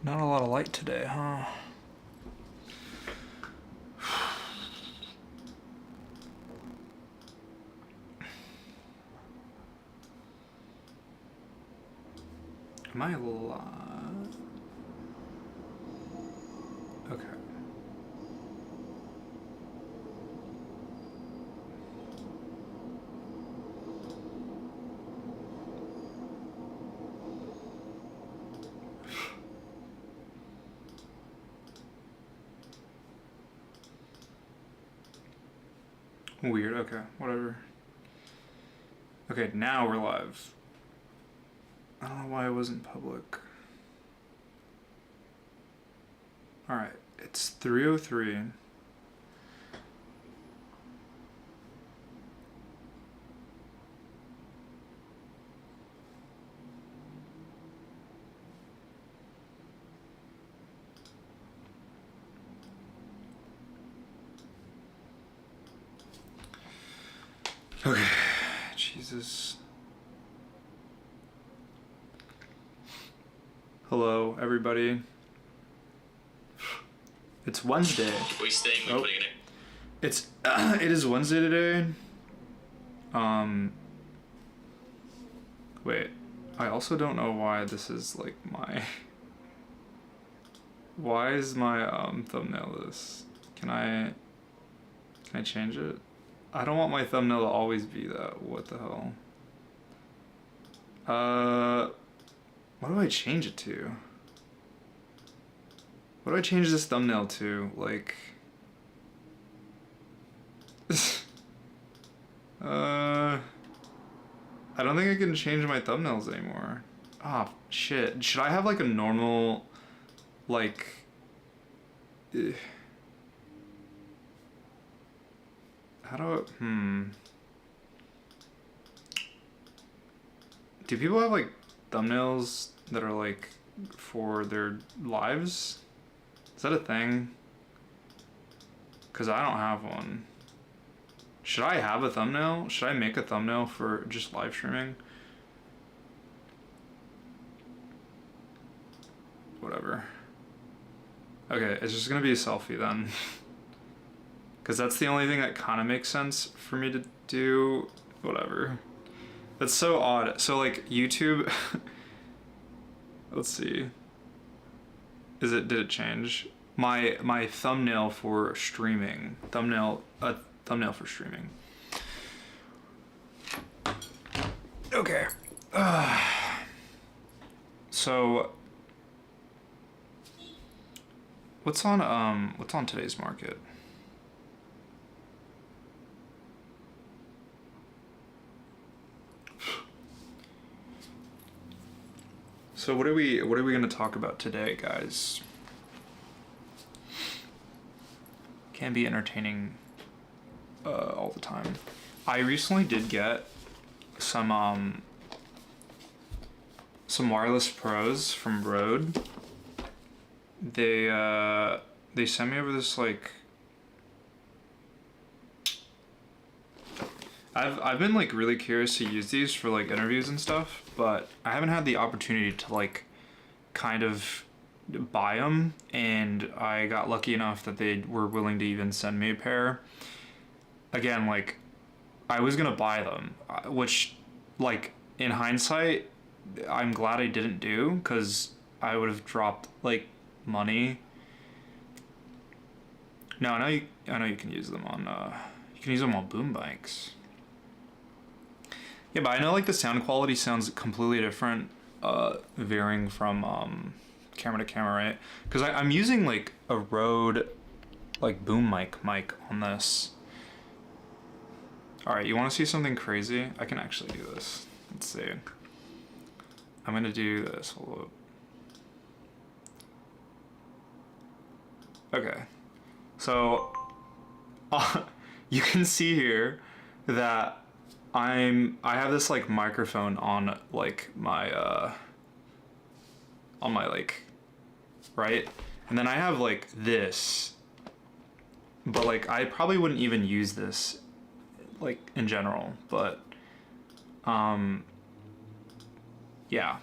Not a lot of light today, huh? Am I live? Okay. Weird, okay, whatever. Okay, now we're live. I don't know why it wasn't public. Alright, it's 3:03. Okay, Jesus. Hello, everybody. It's Wednesday. We staying with putting it in. It's it is Wednesday today. Wait. I also don't know why this is like my why is my thumbnail this? Can I change it? I don't want my thumbnail to always be that. What the hell? What do I change it to? What do I change this thumbnail to? Like, I don't think I can change my thumbnails anymore. Ah, shit. Should I have like a normal, like, how do I, do people have like thumbnails that are like for their lives? Is that a thing? Cause I don't have one. Should I have a thumbnail? Should I make a thumbnail for just live streaming? Whatever. Okay, it's just gonna be a selfie then. Cause that's the only thing that kind of makes sense for me to do. Whatever. That's so odd. So like YouTube, let's see. Did it change? My thumbnail for streaming. Thumbnail for streaming. Okay. So what's on today's market? So what are we gonna talk about today, guys? Can be entertaining all the time. I recently did get some wireless pros from Rode. They sent me over this like I've been like really curious to use these for like interviews and stuff, but I haven't had the opportunity to like kind of buy them, and I got lucky enough that they were willing to even send me a pair. Again, like I was gonna buy them, which like in hindsight I'm glad I didn't do, because I would have dropped like money. No, I know you can use them on boom bikes. Yeah, but I know like the sound quality sounds completely different, varying from camera to camera, right? Because I'm using like a Rode like boom mic on this. All right, you want to see something crazy? I can actually do this. Let's see. I'm gonna do this. Hold up. Okay, so you can see here that I have this like microphone on like my like right, and then I have like this, but like I probably wouldn't even use this like in general, but yeah.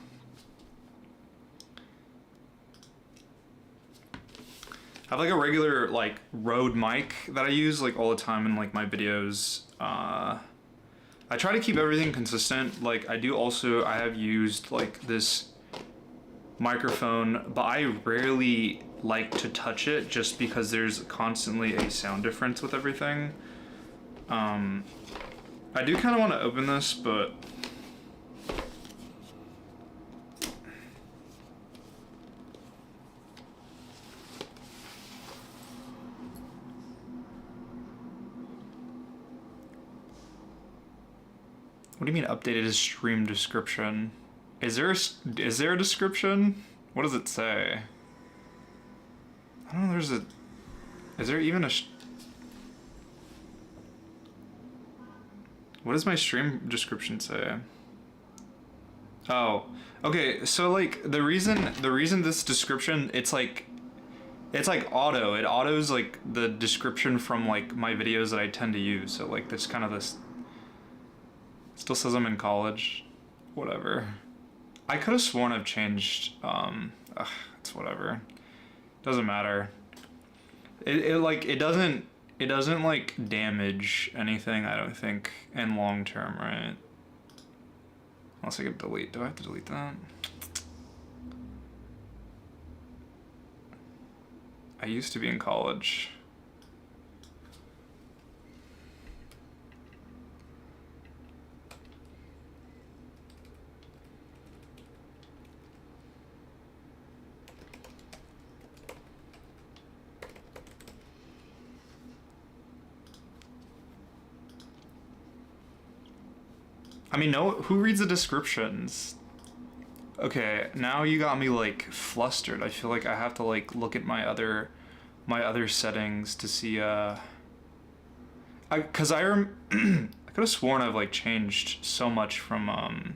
have like a regular like Rode mic that I use like all the time in like my videos. I try to keep everything consistent. Like I have used like this microphone, but I rarely like to touch it just because there's constantly a sound difference with everything. I do kind of want to open this, but what do you mean updated his stream description? Is there a description? What does it say? I don't know. Is there even a? What does my stream description say? Oh, okay. So like the reason this description it's like auto. It autos like the description from like my videos that I tend to use. So like there's kind of this. Still says I'm in college. Whatever. I could have sworn I've changed. It's whatever. Doesn't matter. It doesn't like damage anything, I don't think, in long term, right? Unless I could delete. Do I have to delete that? I used to be in college. I mean, no, who reads the descriptions? Okay, now you got me like flustered. I feel like I have to like look at my other settings to see I could have sworn I've like changed so much from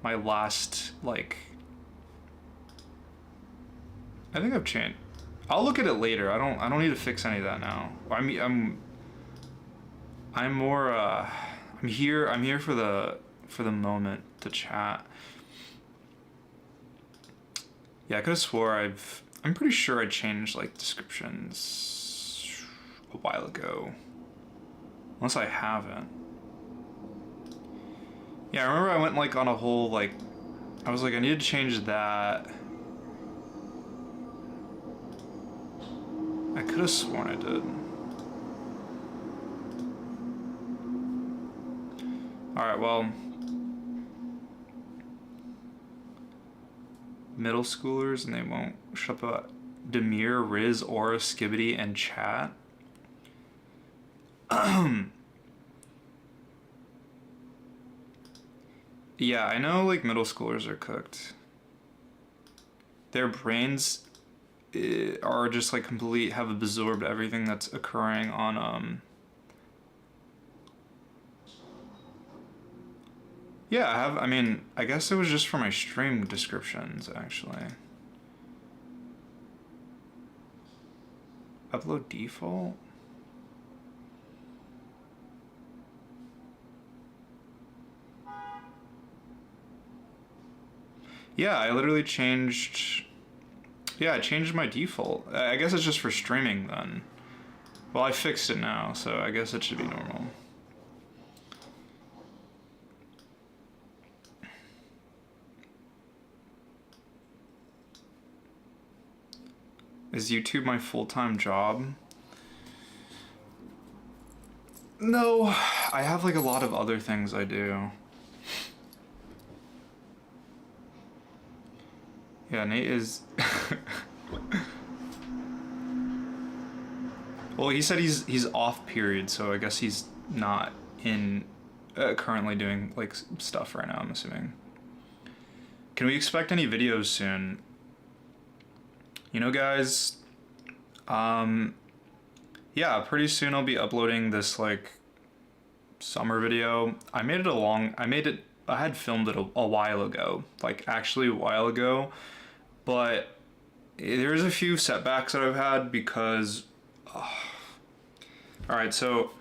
my last like I think I've changed. I'll look at it later. I don't need to fix any of that now. I mean I'm more I'm here for the moment to chat. Yeah, I could have swore I'm pretty sure I changed like descriptions a while ago. Unless I haven't. Yeah, I remember I went like on a whole like I was like I need to change that. I could have sworn I did. Alright, well, middle schoolers and they won't shut up. Demir, Riz, Aura, Skibbity, and Chat. Yeah, I know like middle schoolers are cooked. Their brains are just like have absorbed everything that's occurring on Yeah, I mean, I guess it was just for my stream descriptions, actually. Upload default? Yeah, I literally changed... Yeah, I changed my default. I guess it's just for streaming, then. Well, I fixed it now, so I guess it should be normal. Is YouTube my full-time job? No, I have like a lot of other things I do. Yeah, Nate is... Well, he said he's off period, so I guess he's not in currently doing like stuff right now, I'm assuming. Can we expect any videos soon? You know, guys, yeah, pretty soon I'll be uploading this like summer video. I had filmed it a while ago, like actually a while ago, but there's a few setbacks that I've had because, all right, so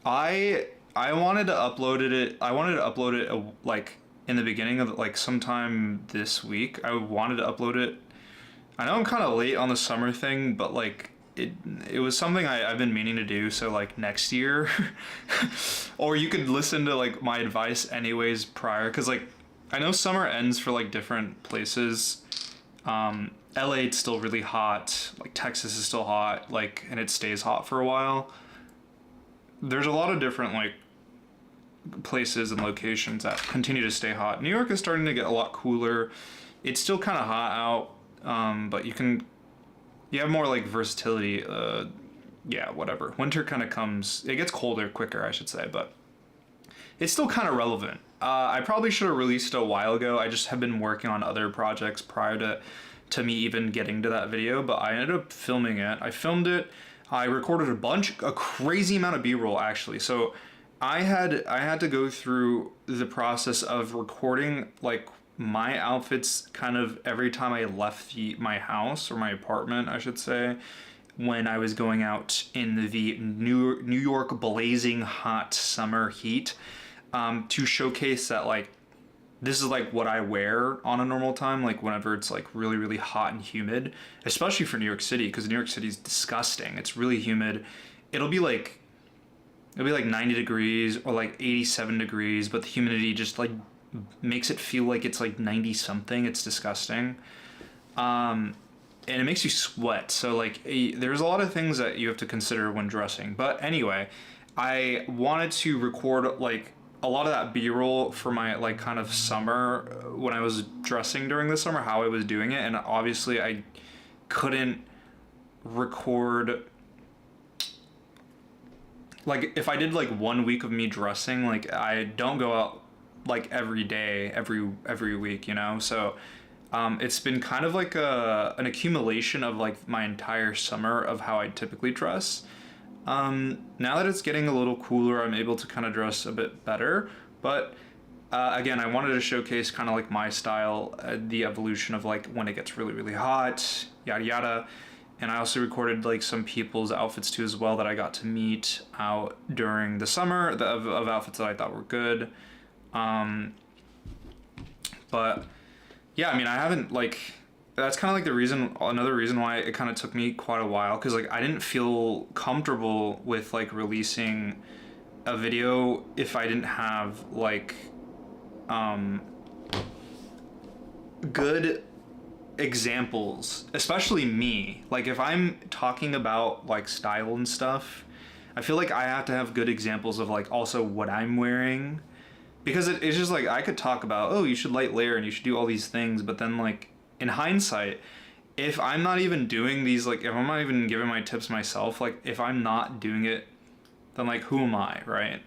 I wanted to upload it like in the beginning of like sometime this week. I wanted to upload it I know I'm kind of late on the summer thing, but like it was something I've been meaning to do. So like next year, or you could listen to like my advice anyways prior, because like I know summer ends for like different places. LA it's still really hot. Like Texas is still hot. Like and it stays hot for a while. There's a lot of different like places and locations that continue to stay hot. New York is starting to get a lot cooler. It's still kind of hot out, but you have more like versatility. Yeah, whatever. Winter kind of comes. It gets colder quicker, I should say, but it's still kind of relevant. I probably should have released it a while ago. I just have been working on other projects prior to me even getting to that video, but I ended up filming it. I filmed it. I recorded a crazy amount of B-roll actually. So I had to go through the process of recording like my outfits kind of every time I left my house or my apartment, I should say, when I was going out in the New York blazing hot summer heat, to showcase that like this is like what I wear on a normal time, like whenever it's like really, really hot and humid, especially for New York City, because New York City is disgusting. It's really humid. It'll be like 90 degrees or like 87 degrees, but the humidity just like makes it feel like it's like 90 something. It's disgusting. And it makes you sweat. So like there's a lot of things that you have to consider when dressing. But anyway, I wanted to record like a lot of that B-roll for my like kind of summer when I was dressing during the summer, how I was doing it. And obviously I couldn't record like if I did like 1 week of me dressing, like I don't go out like every day, every week, you know? So it's been kind of like an accumulation of like my entire summer of how I typically dress. Now that it's getting a little cooler, I'm able to kind of dress a bit better, but again, I wanted to showcase kind of like my style, the evolution of like when it gets really, really hot, yada yada. And I also recorded like some people's outfits too as well that I got to meet out during the summer of outfits that I thought were good. But yeah, I mean, I haven't like, that's kind of like another reason why it kind of took me quite a while. Cause like I didn't feel comfortable with like releasing a video if I didn't have like, good examples, especially me. Like if I'm talking about like style and stuff, I feel like I have to have good examples of like also what I'm wearing. Because it's just like I could talk about, oh, you should light layer and you should do all these things, but then like in hindsight, if I'm not even doing these, like if I'm not even giving my tips myself, like if I'm not doing it, then like who am I, right?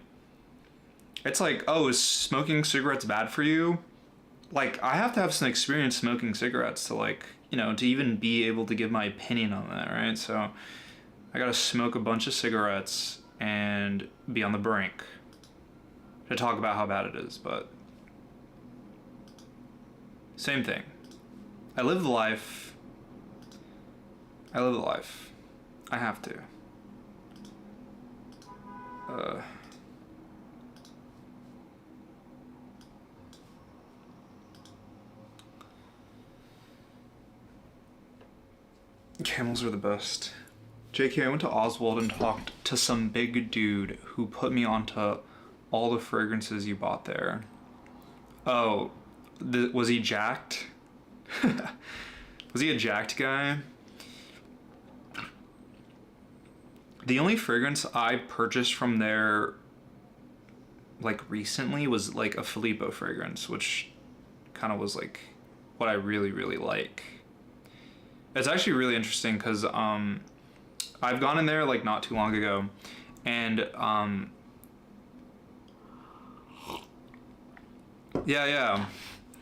It's like, oh, is smoking cigarettes bad for you? Like I have to have some experience smoking cigarettes to like, you know, to even be able to give my opinion on that, right? So I gotta smoke a bunch of cigarettes and be on the brink to talk about how bad it is, but same thing. I live the life. I live the life. I have to. Camels are the best. JK, I went to Oswald and talked to some big dude who put me onto all the fragrances you bought there. Oh, was he jacked? Was he a jacked guy? The only fragrance I purchased from there like recently was like a Filippo fragrance, which kind of was like what I really, really like. It's actually really interesting because I've gone in there like not too long ago, and yeah,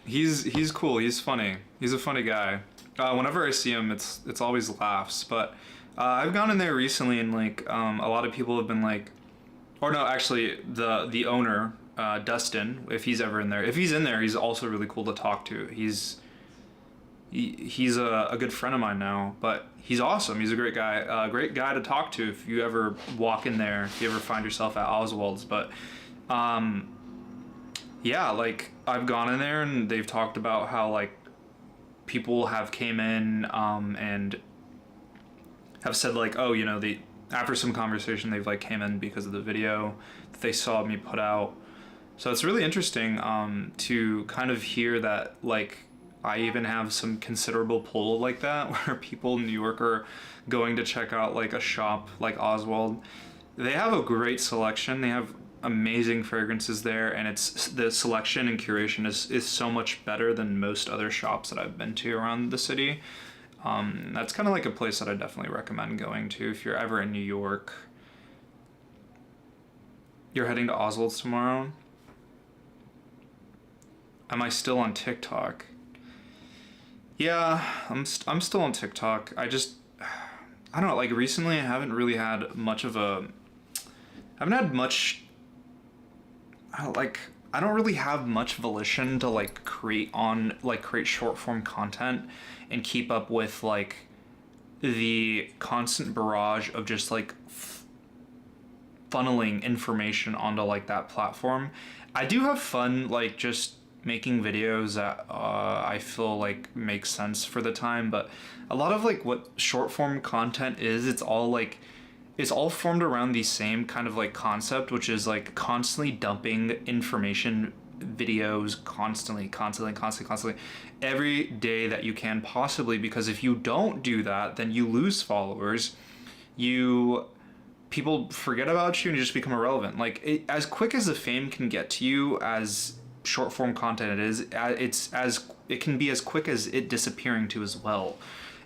he's cool. He's funny. He's a funny guy. Whenever I see him, it's always laughs. But I've gone in there recently, and like a lot of people have been like, or no, actually the owner, Dustin, if he's ever in there. If he's in there, he's also really cool to talk to. He's a good friend of mine now, but he's awesome. He's a great guy to talk to if you ever walk in there, if you ever find yourself at Oswald's. But yeah, like I've gone in there and they've talked about how like people have came in and have said like, oh, the after some conversation they've like came in because of the video that they saw me put out. So it's really interesting to kind of hear that like I even have some considerable pull like that, where people in New York are going to check out like a shop like Oswald. They have a great selection. They have amazing fragrances there, and it's the selection and curation is so much better than most other shops that I've been to around the city. That's kind of like a place that I definitely recommend going to if you're ever in New York. You're heading to Oswald's tomorrow? Am I still on TikTok? Yeah, I'm still on TikTok. I don't know, like recently I haven't really had much of a, I haven't had much, I don't really have much volition to like create short form content and keep up with like the constant barrage of just like funneling information onto like that platform. I do have fun like just making videos that I feel like make sense for the time, but a lot of like what short form content is, it's all formed around the same kind of like concept, which is like constantly dumping information videos constantly every day that you can possibly, because if you don't do that, then you lose followers, people forget about you and you just become irrelevant. Like as quick as the fame can get to you as short form content it can be as quick as it disappearing to as well.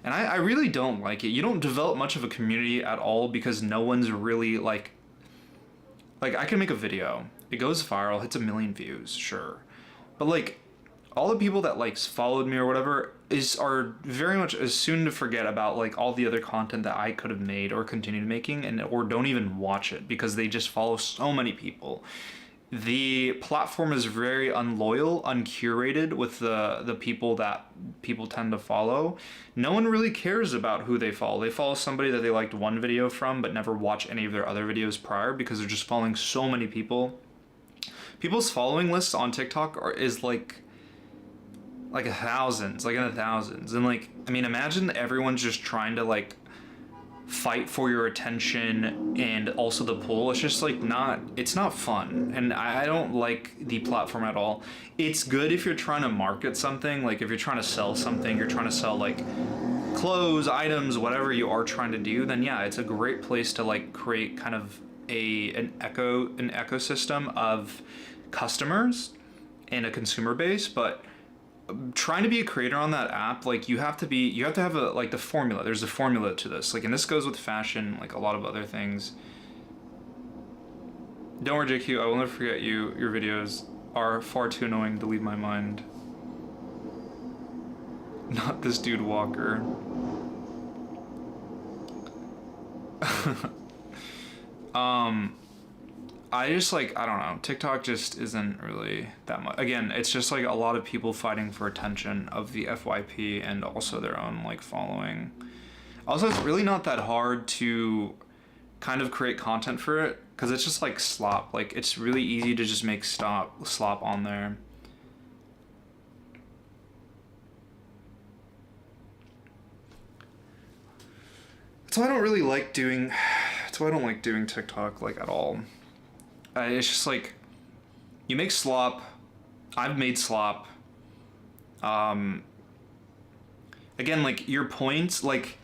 And I really don't like it. You don't develop much of a community at all because no one's really like I can make a video, it goes viral, hits 1 million views, sure, but like all the people that like followed me or whatever are very much as soon to forget about like all the other content that I could have made or continued making, or don't even watch it because they just follow so many people. The platform is very unloyal, uncurated with the people that people tend to follow. No one really cares about who they follow. They follow somebody that they liked one video from but never watch any of their other videos prior because they're just following so many people. People's following lists on TikTok is like thousands, like in the thousands. And like, I mean, imagine everyone's just trying to like fight for your attention and also the pull. It's just like it's not fun, and I don't like the platform at all. It's good if you're trying to market something, like if you're trying to sell something, you're trying to sell like clothes, items, whatever you are trying to do, then yeah, it's a great place to like create kind of an ecosystem of customers and a consumer base. But trying to be a creator on that app, like you have to have the formula. There's a formula to this, like, and this goes with fashion, like a lot of other things. Don't worry, JQ, I will never forget you. Your videos are far too annoying to leave my mind. Not this dude Walker. I just like, I don't know, TikTok just isn't really that much. Again, it's just like a lot of people fighting for attention of the FYP and also their own like following. Also, it's really not that hard to kind of create content for it because it's just like slop. Like it's really easy to just make slop on there. That's why I don't really like doing, that's why I don't like doing TikTok like at all. It's just like, you make slop. I've made slop. Again, like your points, like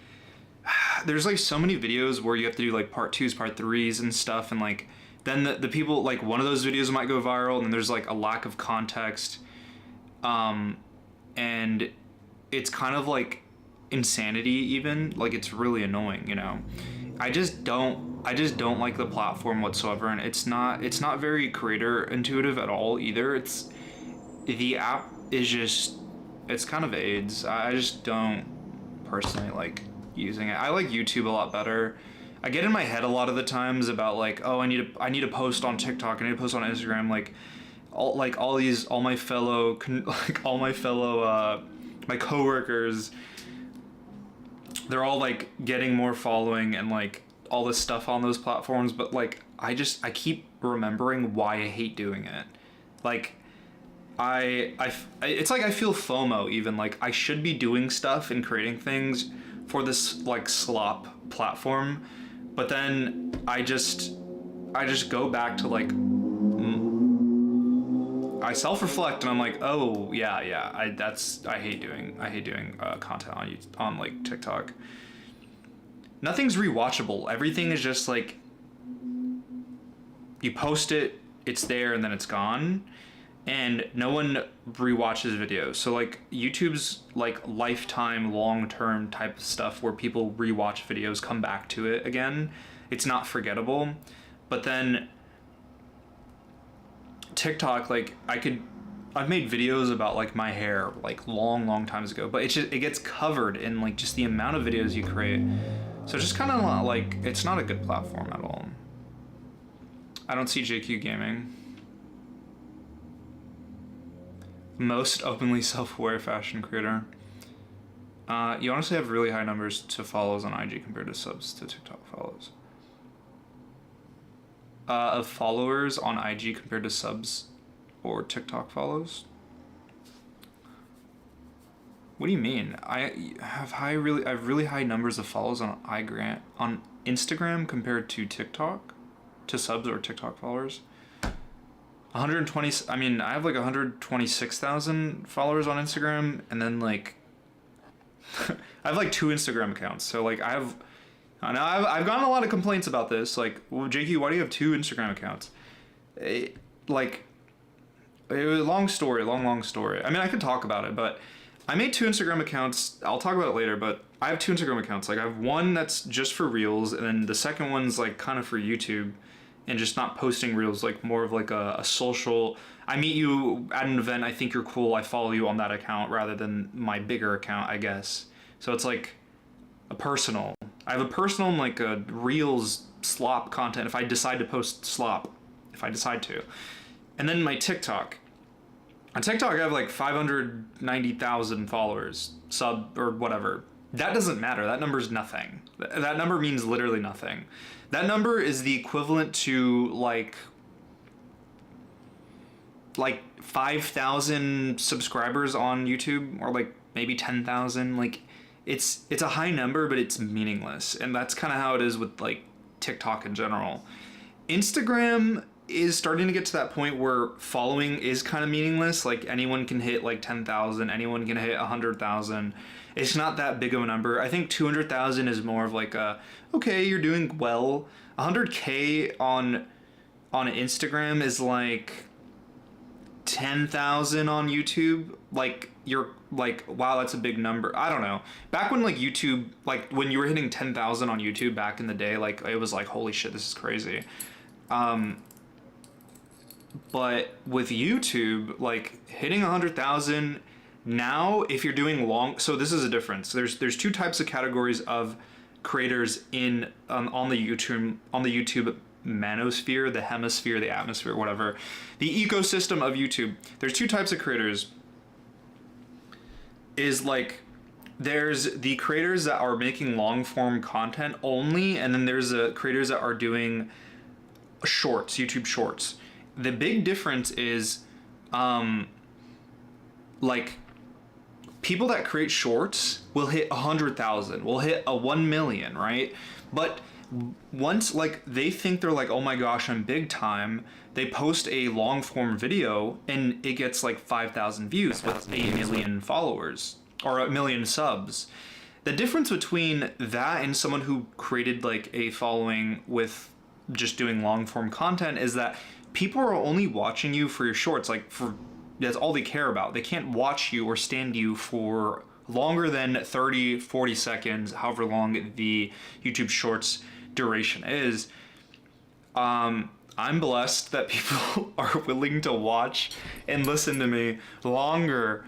there's like so many videos where you have to do like part 2s, part 3s and stuff, and like then the people, like one of those videos might go viral and then there's like a lack of context, and it's kind of like insanity even, like it's really annoying, you know. I just don't like the platform whatsoever, and it's not very creator intuitive at all either. The app is just, it's kind of AIDS. I just don't personally like using it. I like YouTube a lot better. I get in my head a lot of the times about like, oh, I need to post on TikTok, I need to post on Instagram, all my fellow my coworkers, they're all like getting more following and like all this stuff on those platforms, but like I keep remembering why I hate doing it. Like it's like I feel FOMO even. Like I should be doing stuff and creating things for this like slop platform, but then I just go back to like I self-reflect and I'm like, oh yeah, I hate doing content on like TikTok. Nothing's rewatchable. Everything is just like you post it, it's there, and then it's gone, and no one rewatches videos. So like YouTube's like lifetime, long-term type of stuff where people rewatch videos, come back to it again. It's not forgettable, but then TikTok, like I've made videos about like my hair like long times ago, but it gets covered in like just the amount of videos you create. So it's just kind of like it's not a good platform at all. I don't see JQ Gaming. Most openly self-aware fashion creator. You honestly have really high numbers to follows on IG compared to subs to TikTok follows. Of followers on IG compared to subs or TikTok follows? What do you mean? I have really high numbers of follows on on Instagram compared to TikTok, to subs or TikTok followers. 120. I mean, I have like 126,000 followers on Instagram, and then like I have like 2 Instagram accounts. So like I've gotten a lot of complaints about this. Like, well, JQ, why do you have 2 Instagram accounts? It was a long story. I mean, I could talk about it, but I made 2 Instagram accounts. I'll talk about it later, but I have 2 Instagram accounts. Like, I have one that's just for Reels, and then the second one's like kind of for YouTube, and just not posting Reels, like more of like a social. I meet you at an event. I think you're cool. I follow you on that account rather than my bigger account, I guess. So it's like a personal. I have a personal and like a Reels slop content if I decide to post slop, if I decide to. And then my TikTok. On TikTok, I have like 590,000 followers, sub or whatever. That doesn't matter. That number's nothing. That number means literally nothing. That number is the equivalent to like 5,000 subscribers on YouTube, or like maybe 10,000. Like it's a high number, but it's meaningless. And that's kind of how it is with like TikTok in general. Instagram is starting to get to that point where following is kind of meaningless. Like anyone can hit like 10,000, anyone can hit 100,000. It's not that big of a number. I think 200,000 is more of like a, okay, you're doing well. 100K on Instagram is like 10,000 on YouTube. Like you're like, wow, that's a big number. I don't know. Back when like YouTube, like when you were hitting 10,000 on YouTube back in the day, like it was like, holy shit, this is crazy. But with YouTube, like hitting 100,000 now, if you're doing long, so this is a difference. There's 2 types of categories of creators in on the YouTube manosphere, the hemisphere, the atmosphere, whatever, the ecosystem of YouTube. There's 2 types of creators. Is like there's the creators that are making long form content only, and then there's creators that are doing shorts, YouTube shorts. The big difference is like people that create shorts will hit 100,000, will hit a 1 million, right? But once like they think they're like, oh my gosh, I'm big time, they post a long form video and it gets like 5,000 views with 8 million followers or 1 million subs. The difference between that and someone who created like a following with just doing long form content is that people are only watching you for your shorts. Like that's all they care about. They can't watch you or stand you for longer than 30, 40 seconds, however long the YouTube shorts duration is. I'm blessed that people are willing to watch and listen to me longer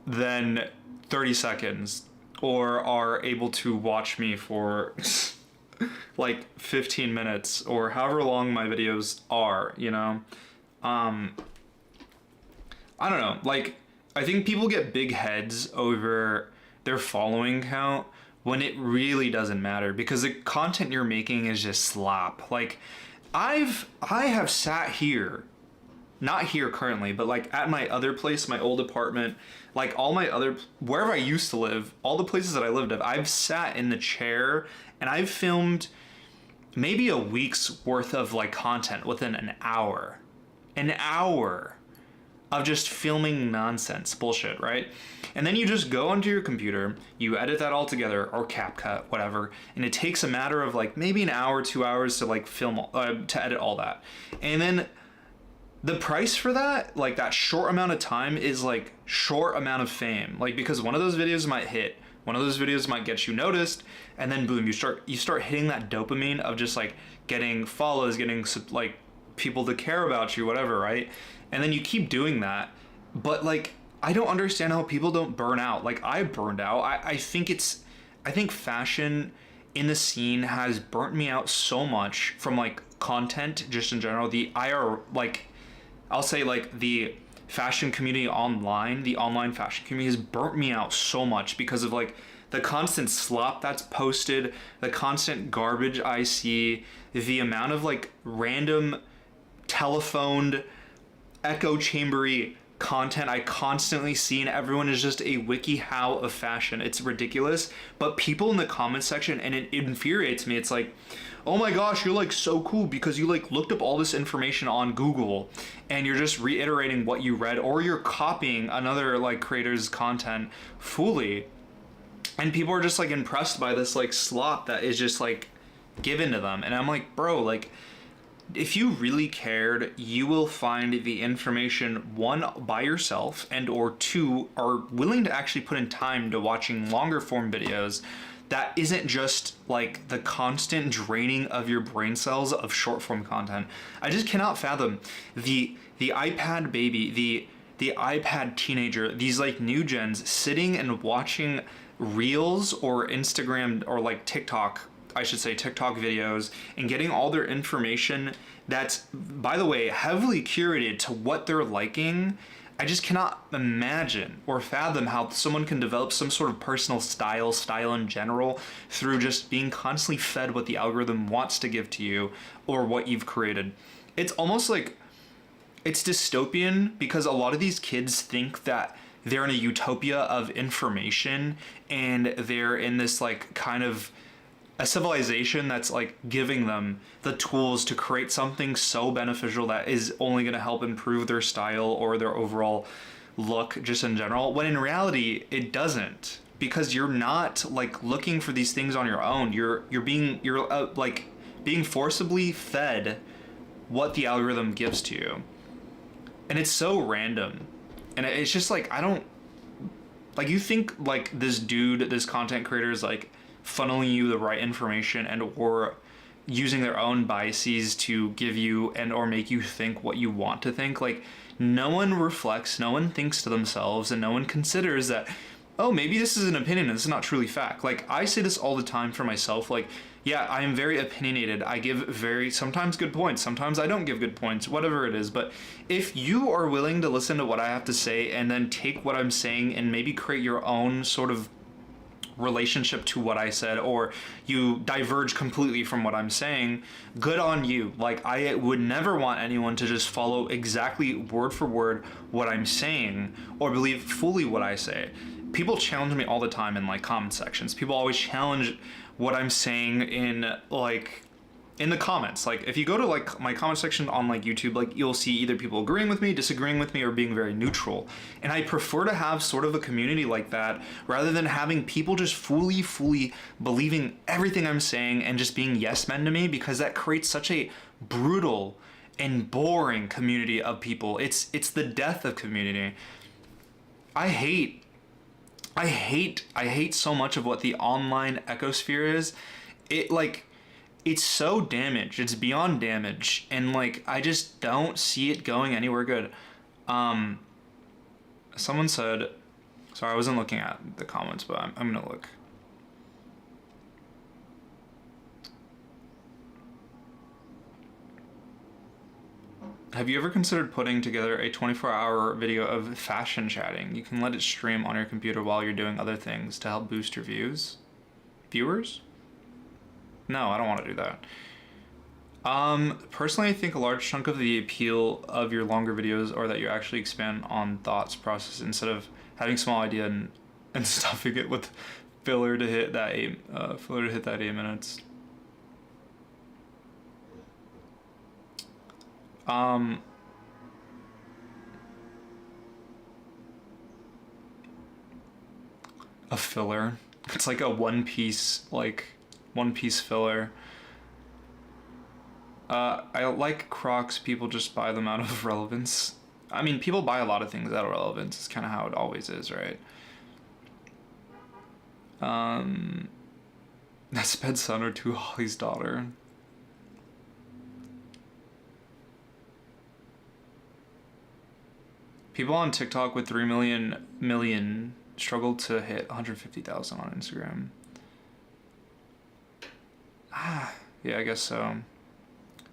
than 30 seconds, or are able to watch me for like 15 minutes or however long my videos are, you know? I don't know, like, I think people get big heads over their following count when it really doesn't matter, because the content you're making is just slop. Like, I have sat here not here currently, but like at my other place, my old apartment, like all my other, wherever I used to live, all the places that I lived at, I've sat in the chair and I've filmed maybe a week's worth of like content within an hour. An hour of just filming nonsense bullshit, right? And then you just go onto your computer, you edit that all together, or CapCut, whatever, and it takes a matter of like maybe an hour, 2 hours to like film, to edit all that. And then the price for that, like that short amount of time, is like short amount of fame. Like, because one of those videos might hit, one of those videos might get you noticed, and then boom, you start hitting that dopamine of just like getting follows, getting like people to care about you, whatever, right? And then you keep doing that, but like, I don't understand how people don't burn out. Like, I burned out. I think fashion in the scene has burnt me out so much from like content just in general. I'll say like the fashion community online, the online fashion community has burnt me out so much because of like the constant slop that's posted, the constant garbage I see, the amount of like random telephoned echo chambery content I constantly see, and everyone is just a wiki how of fashion. It's ridiculous. But people in the comment section, and it infuriates me, it's like, oh my gosh, you're like so cool because you like looked up all this information on Google and you're just reiterating what you read, or you're copying another like creator's content fully, and people are just like impressed by this like slop that is just like given to them. And I'm like, bro, like, if you really cared, you will find the information, one, by yourself, and or two, are willing to actually put in time to watching longer form videos that isn't just like the constant draining of your brain cells of short form content. I just cannot fathom the iPad baby, the iPad teenager, these like new gens sitting and watching Reels or Instagram or like TikTok videos, and getting all their information that's, by the way, heavily curated to what they're liking. I just cannot imagine or fathom how someone can develop some sort of personal style in general, through just being constantly fed what the algorithm wants to give to you or what you've created. It's almost like it's dystopian, because a lot of these kids think that they're in a utopia of information, and they're in this like kind of a civilization that's like giving them the tools to create something so beneficial that is only going to help improve their style or their overall look just in general, when in reality it doesn't, because you're not like looking for these things on your own. You're being forcibly fed what the algorithm gives to you, and it's so random. And it's just like, I don't like, you think like this content creator is like funneling you the right information and or using their own biases to give you and or make you think what you want to think. Like, no one reflects, no one thinks to themselves, and no one considers that, oh, maybe this is an opinion and this is not truly fact. Like, I say this all the time for myself. Like, yeah, I am very opinionated. I give sometimes good points, sometimes I don't give good points, whatever it is. But if you are willing to listen to what I have to say and then take what I'm saying and maybe create your own sort of relationship to what I said, or you diverge completely from what I'm saying, good on you. Like, I would never want anyone to just follow exactly word for word what I'm saying or believe fully what I say. People challenge me all the time in like comment sections. People always challenge what I'm saying in the comments. Like, if you go to like my comment section on like YouTube, like, you'll see either people agreeing with me, disagreeing with me, or being very neutral. And I prefer to have sort of a community like that, rather than having people just fully believing everything I'm saying and just being yes men to me, because that creates such a brutal and boring community of people. It's the death of community. I hate so much of what the online ecosphere is. It's so damaged. It's beyond damage. And like, I just don't see it going anywhere good. Someone said, sorry, I wasn't looking at the comments, but I'm gonna look. Have you ever considered putting together a 24-hour video of fashion chatting? You can let it stream on your computer while you're doing other things to help boost your viewers? No, I don't want to do that. Personally, I think a large chunk of the appeal of your longer videos are that you actually expand on thoughts process instead of having small idea and stuffing it with filler to hit that 8 minutes. Um, a filler. It's like a one piece filler. I like Crocs. People just buy them out of relevance. I mean, people buy a lot of things out of relevance. It's kind of how it always is, right? That's Bed's son or to Holly's daughter. People on TikTok with 3 million struggle to hit 150,000 on Instagram. Yeah, I guess so.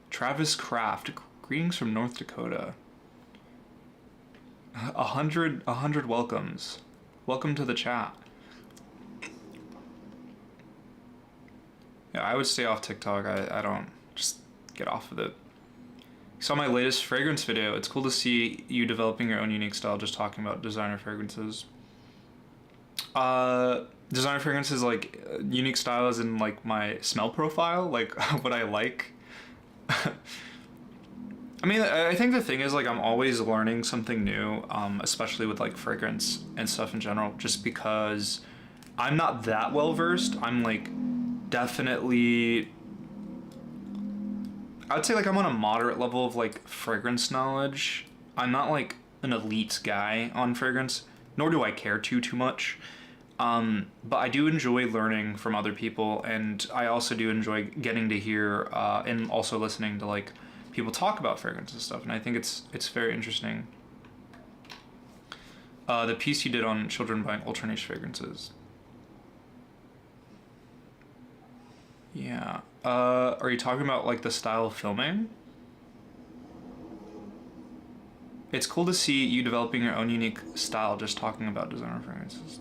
Travis Kraft, greetings from North Dakota. 100 welcomes. Welcome to the chat. Yeah, I would stay off TikTok. I don't, just get off of it. You saw my latest fragrance video. It's cool to see you developing your own unique style, just talking about designer fragrances. Designer fragrances, like, unique style is in, like, my smell profile, like, what I like. I mean, I think the thing is, like, I'm always learning something new, especially with, like, fragrance and stuff in general, just because I'm not that well versed. I'm, like, definitely, I would say, like, I'm on a moderate level of, like, fragrance knowledge. I'm not, like, an elite guy on fragrance, nor do I care too much. But I do enjoy learning from other people, and I also do enjoy getting to hear and also listening to, like, people talk about fragrance and stuff, and I think it's very interesting. The piece you did on children buying ultra niche fragrances. Yeah. Are you talking about, like, the style of filming? It's cool to see you developing your own unique style, just talking about designer fragrances.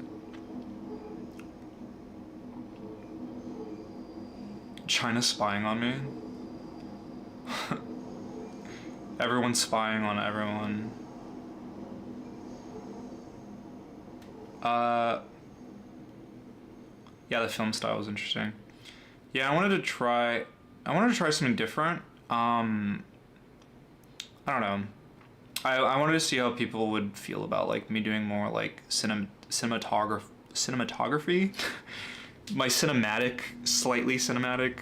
China spying on me? Everyone's spying on everyone. Yeah, the film style was interesting. Yeah, I wanted to try something different. I don't know. I wanted to see how people would feel about, like, me doing more, like, cinematography. My slightly cinematic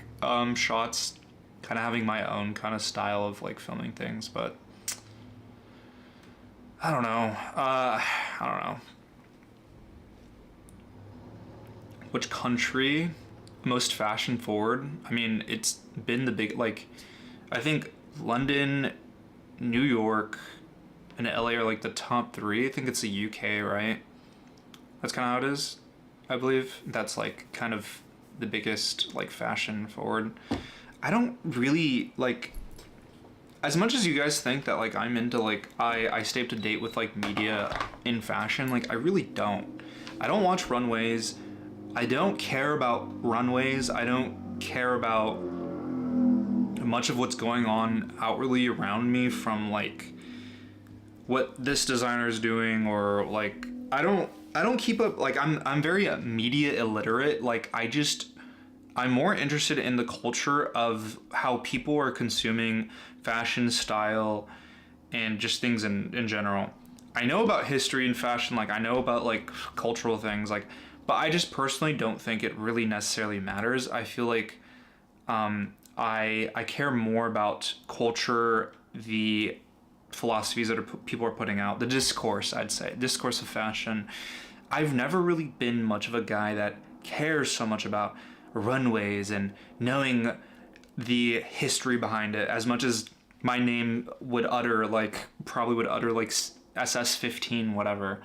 shots, kind of having my own kind of style of, like, filming things, but I don't know. I don't know. Which country most fashion forward? I mean, it's been the big, like, I think London, New York, and LA are, like, the top three. I think it's the UK, right? That's kind of how it is, I believe. That's, like, kind of the biggest, like, fashion forward. I don't really, like, as much as you guys think that, like, I'm into, like, I stay up to date with, like, media in fashion, like, I really don't. I don't watch runways. I don't care about runways. I don't care about much of what's going on outwardly around me, from, like, what this designer is doing, or, like, I don't keep up, like, I'm very media illiterate. Like, I'm more interested in the culture of how people are consuming fashion, style, and just things in general. I know about history and fashion, like, I know about, like, cultural things, like, but I just personally don't think it really necessarily matters. I feel like I care more about culture, the philosophies that people are putting out, the discourse, I'd say, discourse of fashion. I've never really been much of a guy that cares so much about runways and knowing the history behind it as much as my name would utter, like, probably would utter, like, SS15, whatever.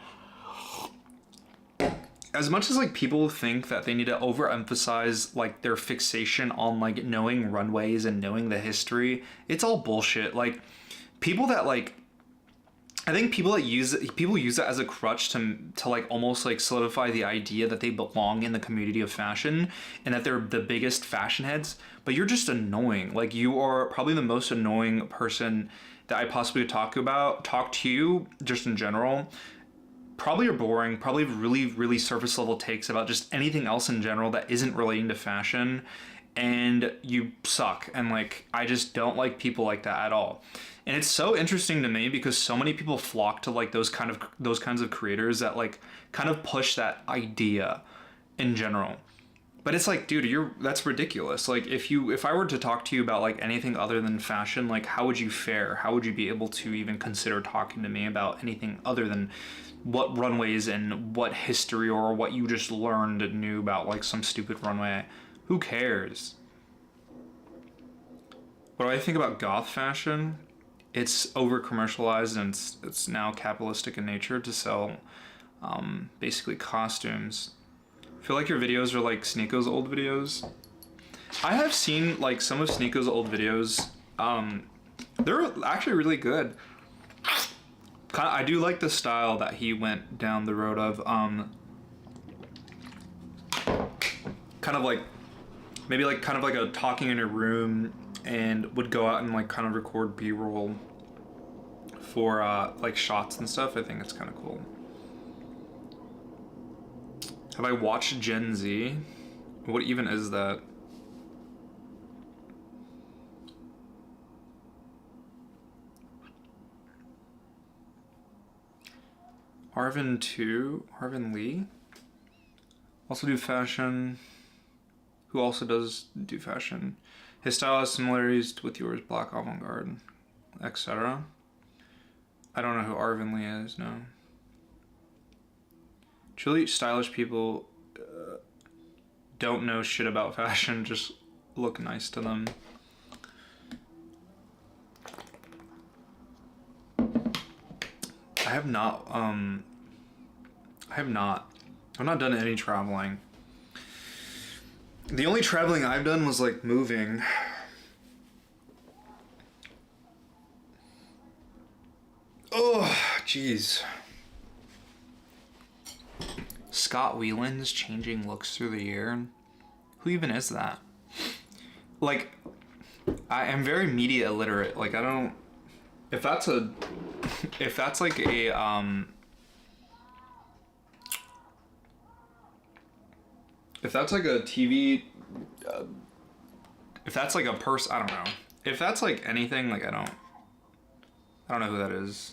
As much as, like, people think that they need to overemphasize, like, their fixation on, like, knowing runways and knowing the history, it's all bullshit. Like, people that, like, I think people use it as a crutch to like almost like solidify the idea that they belong in the community of fashion and that they're the biggest fashion heads. But you're just annoying. Like you are probably the most annoying person that I possibly talk to you just in general. Probably are boring. Probably really surface level takes about just anything else in general that isn't relating to fashion, and you suck. And like I just don't like people like that at all. And it's so interesting to me because so many people flock to like those kinds of creators that like kind of push that idea in general. But it's like, dude, that's ridiculous. Like if I were to talk to you about like anything other than fashion, like how would you fare? How would you be able to even consider talking to me about anything other than what runways and what history or what you just learned and knew about like some stupid runway? Who cares? What do I think about goth fashion? It's over commercialized and it's now capitalistic in nature to sell basically costumes. I feel like your videos are like Sneako's old videos. I have seen like some of Sneako's old videos. They're actually really good. I do like the style that he went down the road of. Kind of like maybe like kind of like a talking in your room, and would go out and like kind of record B-roll for like shots and stuff. I think it's kind of cool. Have I watched Gen Z? What even is that? Arvin Lee? Also do fashion. Who also does do fashion. His style has similarities with yours, black avant-garde, etc. I don't know who Arvin Lee is, no. Truly stylish people don't know shit about fashion, just look nice to them. I've not done any traveling. The only traveling I've done was like moving. Oh, jeez. Scott Whelan's changing looks through the year. Who even is that? Like, I am very media illiterate. Like, I don't. If that's like a if that's like a TV, if that's like a person, I don't know. If that's like anything, like I don't know who that is.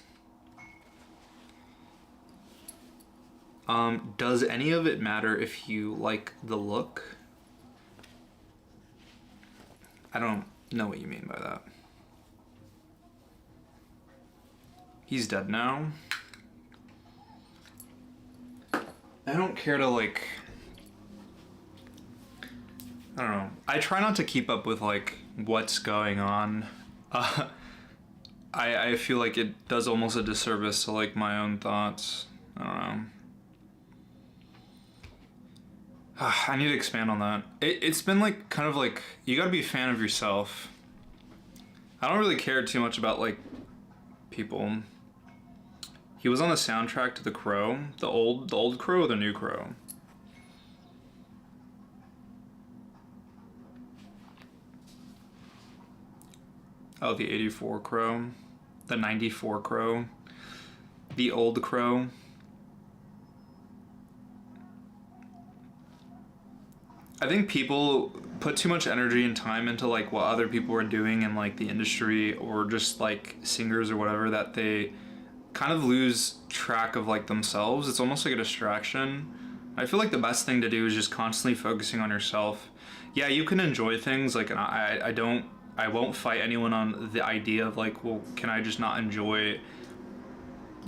Does any of it matter if you like the look? I don't know what you mean by that. He's dead now. I don't care to like, I don't know. I try not to keep up with like what's going on. I feel like it does almost a disservice to like my own thoughts. I don't know. I need to expand on that. It's been like kind of like you gotta be a fan of yourself. I don't really care too much about like people. He was on the soundtrack to The Crow, the old Crow or the new Crow. Oh, the 84 Crow, the 94 Crow, the old Crow. I think people put too much energy and time into like what other people are doing in like the industry or just like singers or whatever that they kind of lose track of like themselves. It's almost like a distraction. I feel like the best thing to do is just constantly focusing on yourself. Yeah, you can enjoy things like, and I won't fight anyone on the idea of like, well, can I just not enjoy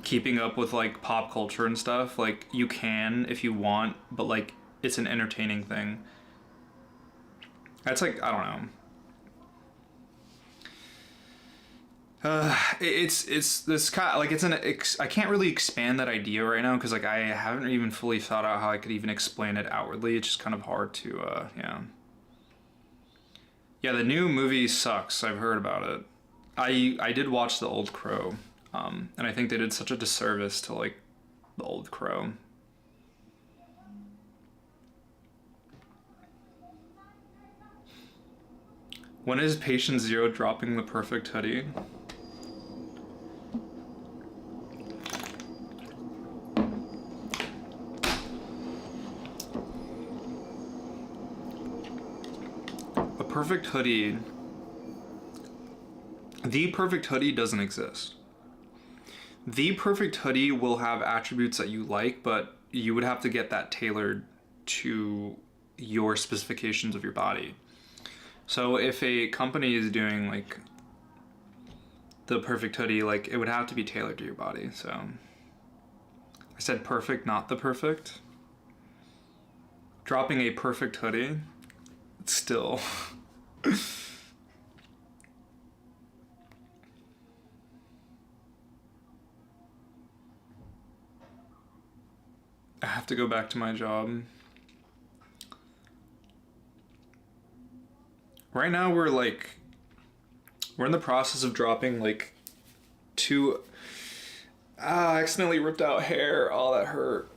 keeping up with like pop culture and stuff? Like you can if you want, but like it's an entertaining thing. That's like, I don't know. It's this kind of, like I can't really expand that idea right now because like I haven't even fully thought out how I could even explain it outwardly. It's just kind of hard to yeah, the new movie sucks. I've heard about it. I did watch The Old Crow. And I think they did such a disservice to like the old Crow. When is patient zero dropping the perfect hoodie? A perfect hoodie. The perfect hoodie doesn't exist. The perfect hoodie will have attributes that you like, but you would have to get that tailored to your specifications of your body. So if a company is doing like the perfect hoodie, like it would have to be tailored to your body. So I said perfect, not the perfect. Dropping a perfect hoodie, still. I have to go back to my job. Right now we're in the process of dropping like I accidentally ripped out hair. Oh, that hurt.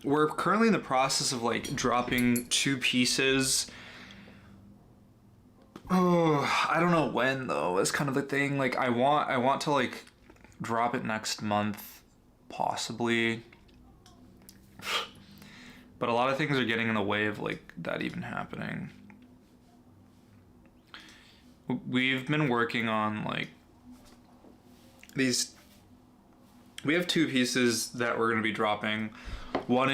We're currently in the process of like dropping 2 pieces. Oh, I don't know when though. It's kind of the thing. Like I want to like drop it next month, possibly. But a lot of things are getting in the way of like that even happening. We've been working on like these. We have 2 pieces that we're going to be dropping. One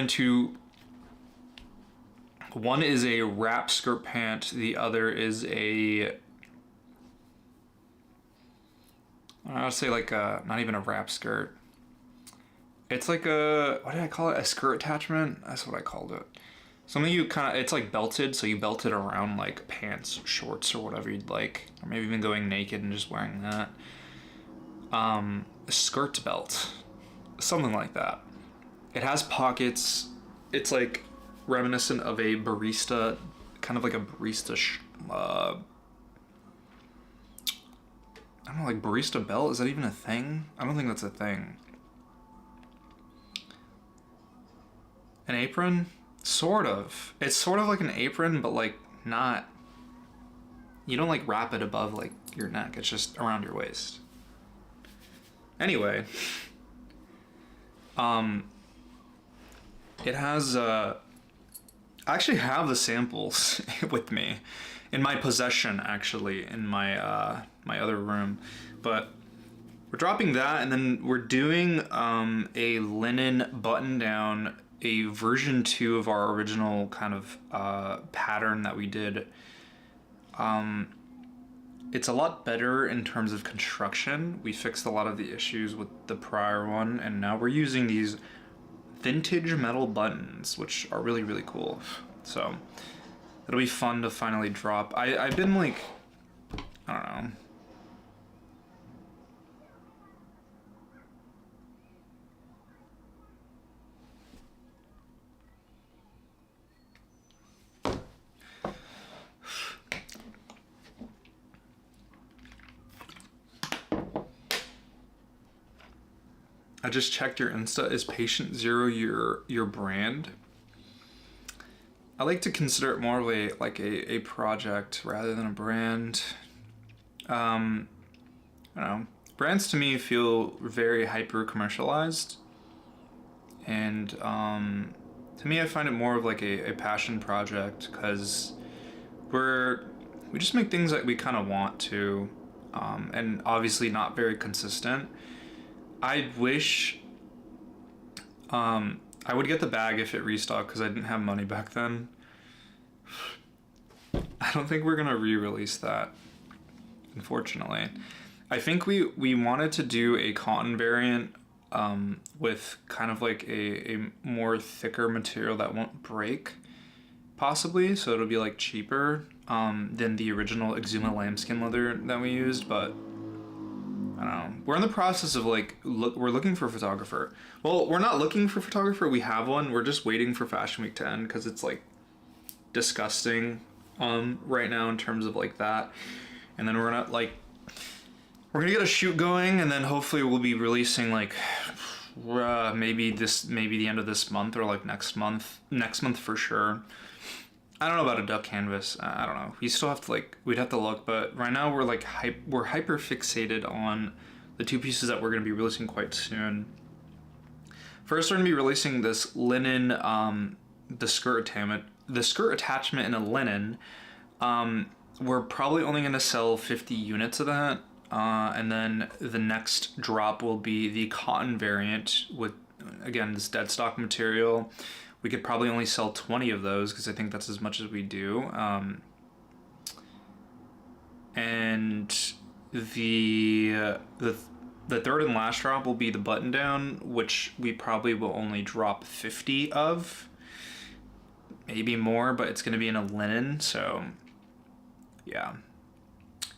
is a wrap skirt pant. The other is I would say like not even a wrap skirt. It's like what did I call it? A skirt attachment? That's what I called it. Something it's like belted, so you belt it around like pants, shorts, or whatever you'd like. Or maybe even going naked and just wearing that. A skirt belt. Something like that. It has pockets. It's like reminiscent of a barista, kind of like a barista, I don't know, like barista belt? Is that even a thing? I don't think that's a thing. An apron? Sort of. It's sort of like an apron, but like not. You don't like wrap it above like your neck. It's just around your waist. Anyway. It has I actually have the samples with me in my possession, actually, in my my other room. But we're dropping that, and then we're doing a linen button down, a version 2 of our original kind of pattern that we did. It's a lot better in terms of construction. We fixed a lot of the issues with the prior one, and now we're using these vintage metal buttons, which are really, really cool. So it'll be fun to finally drop. I've been like, I don't know. I just checked your Insta. Is Patient Zero your brand? I like to consider it more of a project rather than a brand. I don't know. Brands to me feel very hyper commercialized, and to me I find it more of like a passion project, because we just make things that we kind of want to, and obviously not very consistent. I wish I would get the bag if it restocked, because I didn't have money back then. I don't think we're gonna re-release that, unfortunately. I think we wanted to do a cotton variant with kind of like a more thicker material that won't break, possibly, so it'll be like cheaper than the original Exuma lambskin leather that we used, but I don't know. We're in the process of like we're looking for a photographer. Well, we're not looking for a photographer. We have one. We're just waiting for Fashion Week to end, because it's like disgusting right now in terms of like that. And then we're we're gonna get a shoot going, and then hopefully we'll be releasing like maybe the end of this month or like next month for sure. I don't know about a duck canvas. I don't know. We still have to we'd have to look, but right now we're like we're hyper fixated on the two pieces that we're gonna be releasing quite soon. First, we're gonna be releasing this linen, the skirt attachment in a linen. We're probably only gonna sell 50 units of that. And then the next drop will be the cotton variant with, again, this dead stock material. We could probably only sell 20 of those because I think that's as much as we do. And the third and last drop will be the button down, which we probably will only drop 50 of, maybe more, but it's going to be in a linen. So yeah.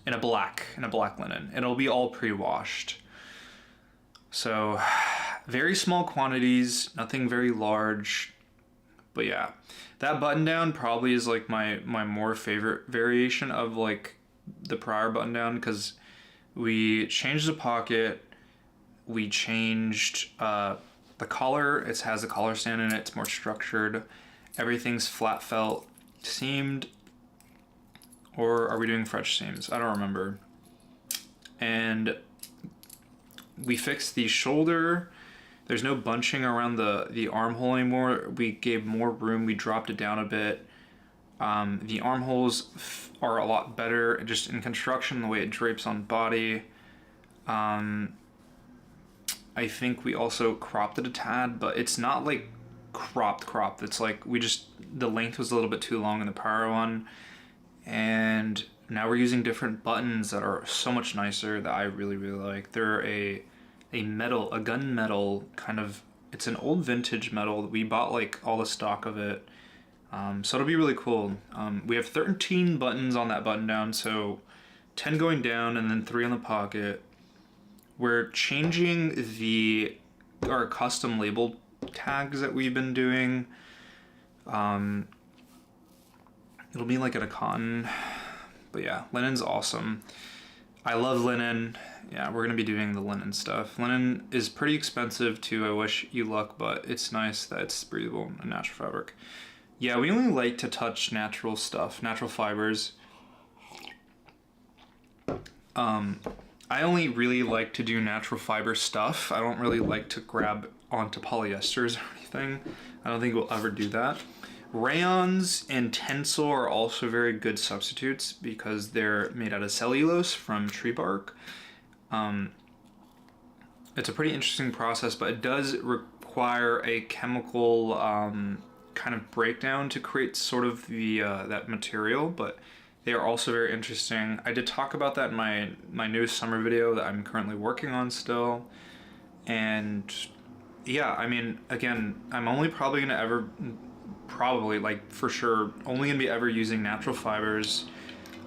In a black linen. It'll be all pre-washed. So very small quantities, nothing very large. But yeah, that button down probably is like my more favorite variation of like the prior button down, because we changed the pocket, we changed the collar. It has a collar stand in it, it's more structured. Everything's flat felt seamed. Or are we doing French seams? I don't remember. And we fixed the shoulder. There's no bunching around the armhole anymore. We gave more room. We dropped it down a bit. The armholes are a lot better just in construction, the way it drapes on body. I think we also cropped it a tad, but it's not like cropped. It's like the length was a little bit too long in the prior one. And now we're using different buttons that are so much nicer that I really, really like. They're a gunmetal kind of, it's an old vintage metal. We bought like all the stock of it. So it'll be really cool. We have 13 buttons on that button down, so 10 going down and then 3 on the pocket. We're changing our custom label tags that we've been doing. It'll be like at a cotton, but yeah, linen's awesome. I love linen. Yeah, we're gonna be doing the linen stuff. Linen is pretty expensive too. I wish you luck, but it's nice that it's breathable and natural fabric. Yeah, we only like to touch natural stuff, natural fibers. I only really like to do natural fiber stuff. I don't really like to grab onto polyesters or anything. I don't think we'll ever do that. Rayons and Tencel are also very good substitutes because they're made out of cellulose from tree bark. It's a pretty interesting process, but it does require a chemical kind of breakdown to create sort of that material, but they are also very interesting. I did talk about that in my new summer video that I'm currently working on still. And yeah, I mean, again, I'm only probably gonna ever, like for sure, only gonna be ever using natural fibers.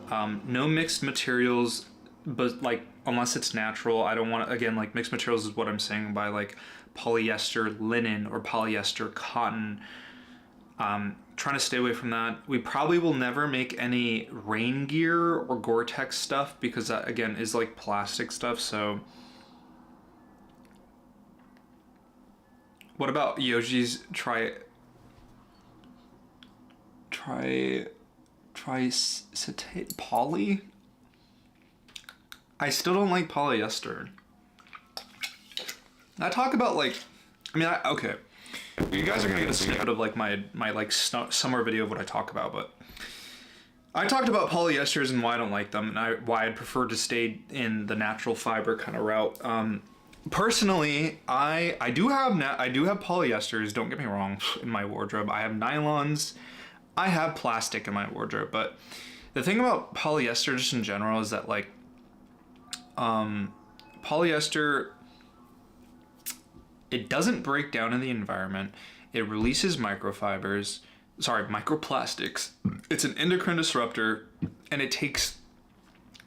No mixed materials, but like, unless it's natural. I don't want to, again, like mixed materials is what I'm saying by like polyester linen or polyester cotton. Trying to stay away from that. We probably will never make any rain gear or Gore-Tex stuff because that again is like plastic stuff. So what about Yoji's tricetate poly? I still don't like polyester. I talk about like, I mean, okay. You guys are gonna get a snippet of like my like summer video of what I talk about, but I talked about polyesters and why I don't like them and why I'd prefer to stay in the natural fiber kind of route. Personally, I do have polyesters. Don't get me wrong. In my wardrobe, I have nylons. I have plastic in my wardrobe, but the thing about polyester just in general is that like polyester, it doesn't break down in the environment. It releases microplastics. It's an endocrine disruptor, and it takes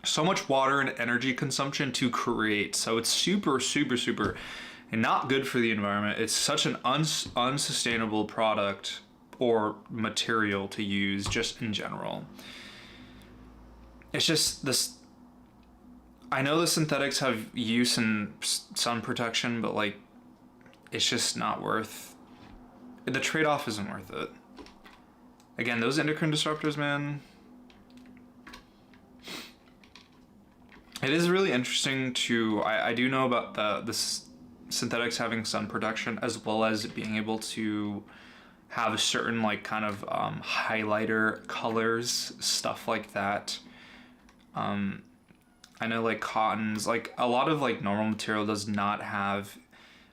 so much water and energy consumption to create. So it's super, super, super and not good for the environment. It's such an unsustainable product or material to use just in general. It's just this, I know the synthetics have use in sun protection, but like, it's just not worth. The trade-off isn't worth it. Again, those endocrine disruptors, man. It is really interesting to. I do know about the synthetics having sun protection as well as being able to have a certain like kind of highlighter colors, stuff like that. I know like cottons, like a lot of like normal material does not have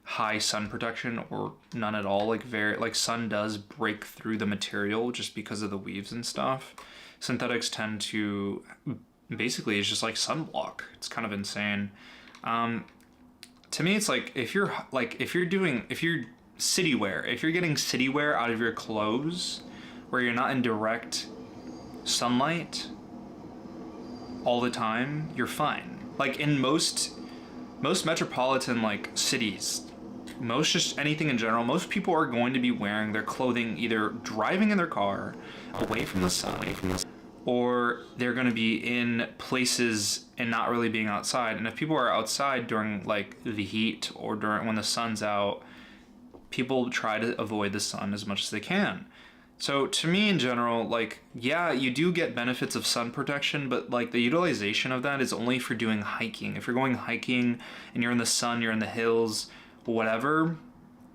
high sun protection or none at all. Like very like sun does break through the material just because of the weaves and stuff. Synthetics tend to basically it's just like sunblock. It's kind of insane. To me, it's like if you're city wear, if you're getting city wear out of your clothes, where you're not in direct sunlight all the time, you're fine. Like in most metropolitan like cities, most just anything in general, most people are going to be wearing their clothing either driving in their car away from the sun, or they're going to be in places and not really being outside. And if people are outside during like the heat or during when the sun's out, people try to avoid the sun as much as they can. So to me in general, like, yeah, you do get benefits of sun protection, but like the utilization of that is only for doing hiking. If you're going hiking and you're in the sun, you're in the hills, whatever,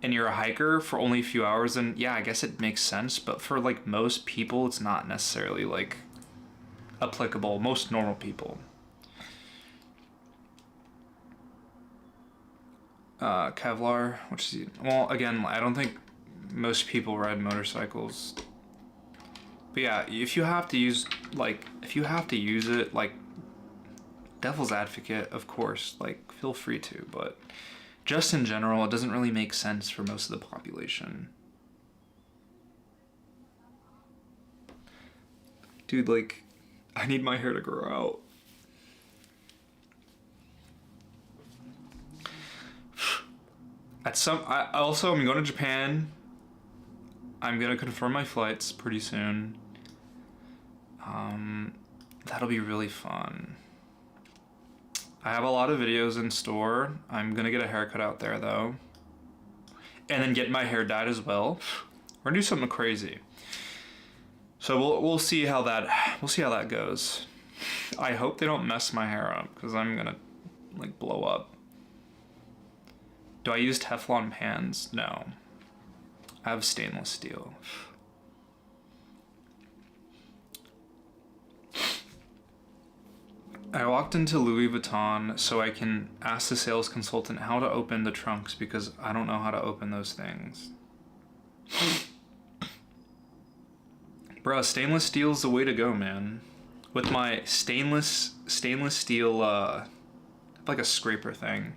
and you're a hiker for only a few hours, then yeah, I guess it makes sense. But for like most people, it's not necessarily like applicable. Most normal people. Kevlar, which is, well, again, I don't think most people ride motorcycles. But yeah, if you have to use it, like, devil's advocate, of course, like, feel free to, but just in general, it doesn't really make sense for most of the population. Dude, like, I need my hair to grow out. I'm going to Japan. I'm gonna confirm my flights pretty soon. That'll be really fun. I have a lot of videos in store. I'm gonna get a haircut out there though, and then get my hair dyed as well. We're gonna do something crazy. So we'll see how that goes. I hope they don't mess my hair up because I'm gonna like blow up. Do I use Teflon pans? No. I have stainless steel. I walked into Louis Vuitton so I can ask the sales consultant how to open the trunks because I don't know how to open those things. Bruh, stainless steel is the way to go, man. With my stainless steel, like a scraper thing.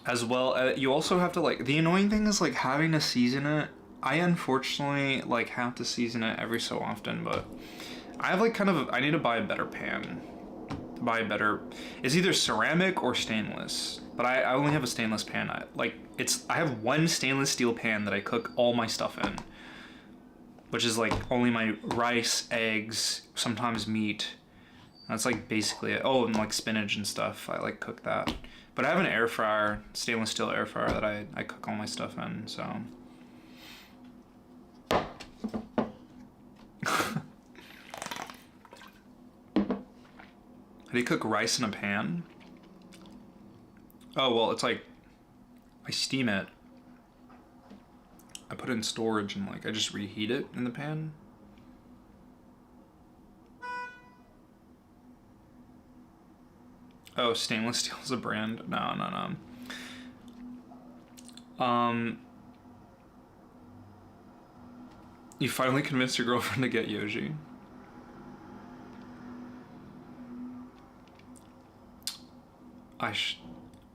As well, you also have to like, the annoying thing is like having to season it. I unfortunately like have to season it every so often, but I have like I need to buy a better pan. It's either ceramic or stainless, but I only have a stainless pan. I have one stainless steel pan that I cook all my stuff in, which is like only my rice, eggs, sometimes meat. That's like basically it. Oh, and like spinach and stuff. I like cook that. But I have an air fryer, stainless steel air fryer that I cook all my stuff in, so. How do you cook rice in a pan? Oh, well, it's like, I steam it. I put it in storage and like, I just reheat it in the pan. Oh, stainless steel is a brand? No. You finally convinced your girlfriend to get Yoji.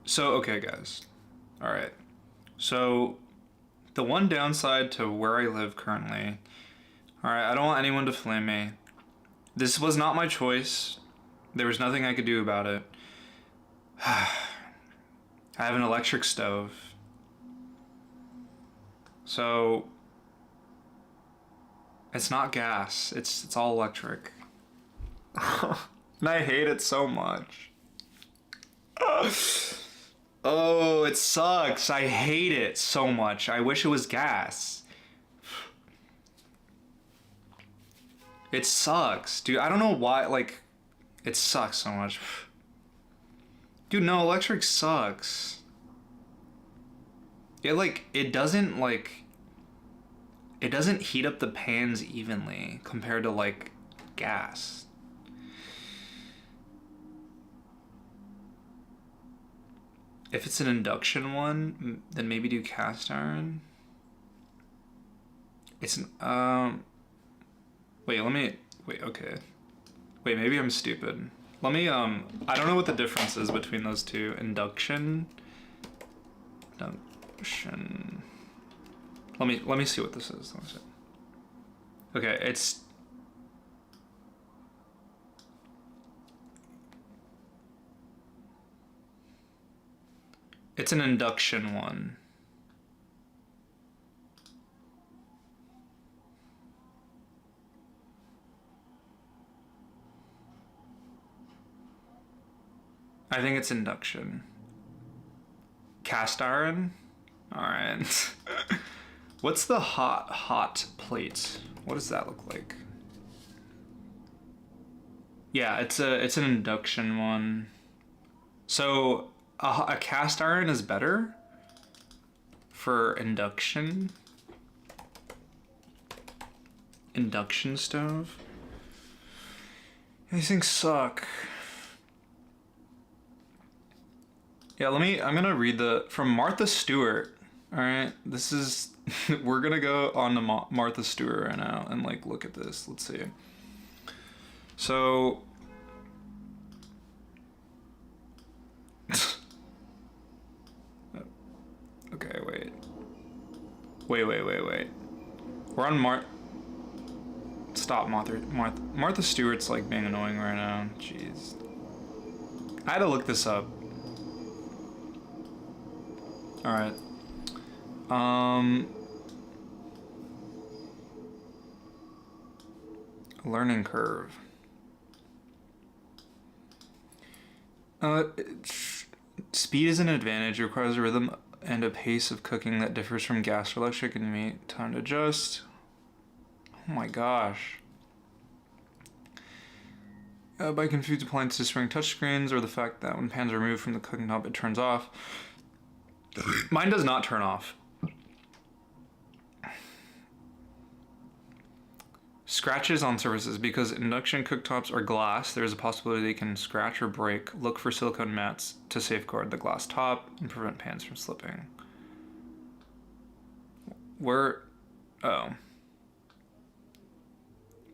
So, okay, guys. Alright. So, the one downside to where I live currently... Alright, I don't want anyone to flame me. This was not my choice. There was nothing I could do about it. I have an electric stove. So it's not gas. It's all electric. And I hate it so much. Oh, it sucks. I hate it so much. I wish it was gas. It sucks, dude. I don't know why, like, it sucks so much. Dude, no, electric sucks. It doesn't heat up the pans evenly compared to, like, gas. If it's an induction one, then maybe do cast iron. It's an, okay. Wait, maybe I'm stupid. Let me, I don't know what the difference is between those two. Induction. Let me see what this is. Let me see. Okay, it's an induction one. I think it's induction. Cast iron? Alright. What's the hot plate? What does that look like? Yeah, it's an induction one. So a cast iron is better for induction. Induction stove. These things suck. Yeah, I'm gonna read from Martha Stewart. All right, this is, we're gonna go on to Martha Stewart right now and like look at this. Let's see. So, okay, wait. We're on Stop, Martha Stewart's like being annoying right now. Jeez. I had to look this up. All right. Learning curve. Speed is an advantage. It requires a rhythm and a pace of cooking that differs from gas or electric and meat. Time to adjust. Oh my gosh. By confused appliances spring touchscreens or the fact that when pans are removed from the cooking top it turns off. Mine does not turn off. Scratches on surfaces. Because induction cooktops are glass, there is a possibility they can scratch or break. Look for silicone mats to safeguard the glass top and prevent pans from slipping.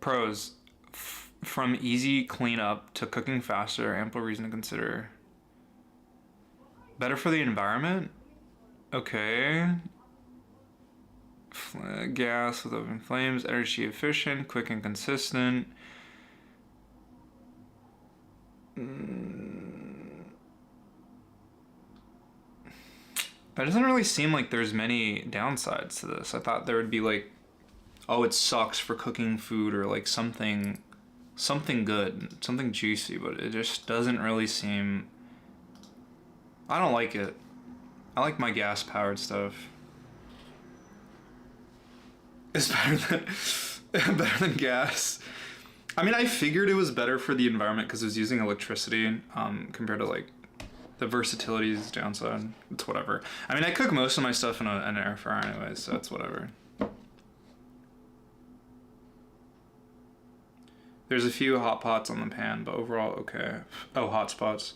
Pros. From easy cleanup to cooking faster, ample reason to consider. Better for the environment? Okay. Gas with open flames, energy efficient, quick and consistent. That doesn't really seem like there's many downsides to this. I thought there would be like, oh, it sucks for cooking food or like something good, something juicy, but it just doesn't really seem. I don't like it. I like my gas-powered stuff. It's better than gas. I mean, I figured it was better for the environment because it was using electricity compared to like the versatility is downside. It's whatever. I mean, I cook most of my stuff in an air fryer anyway, so it's whatever. There's a few hot pots on the pan, but overall okay. Oh, hot spots.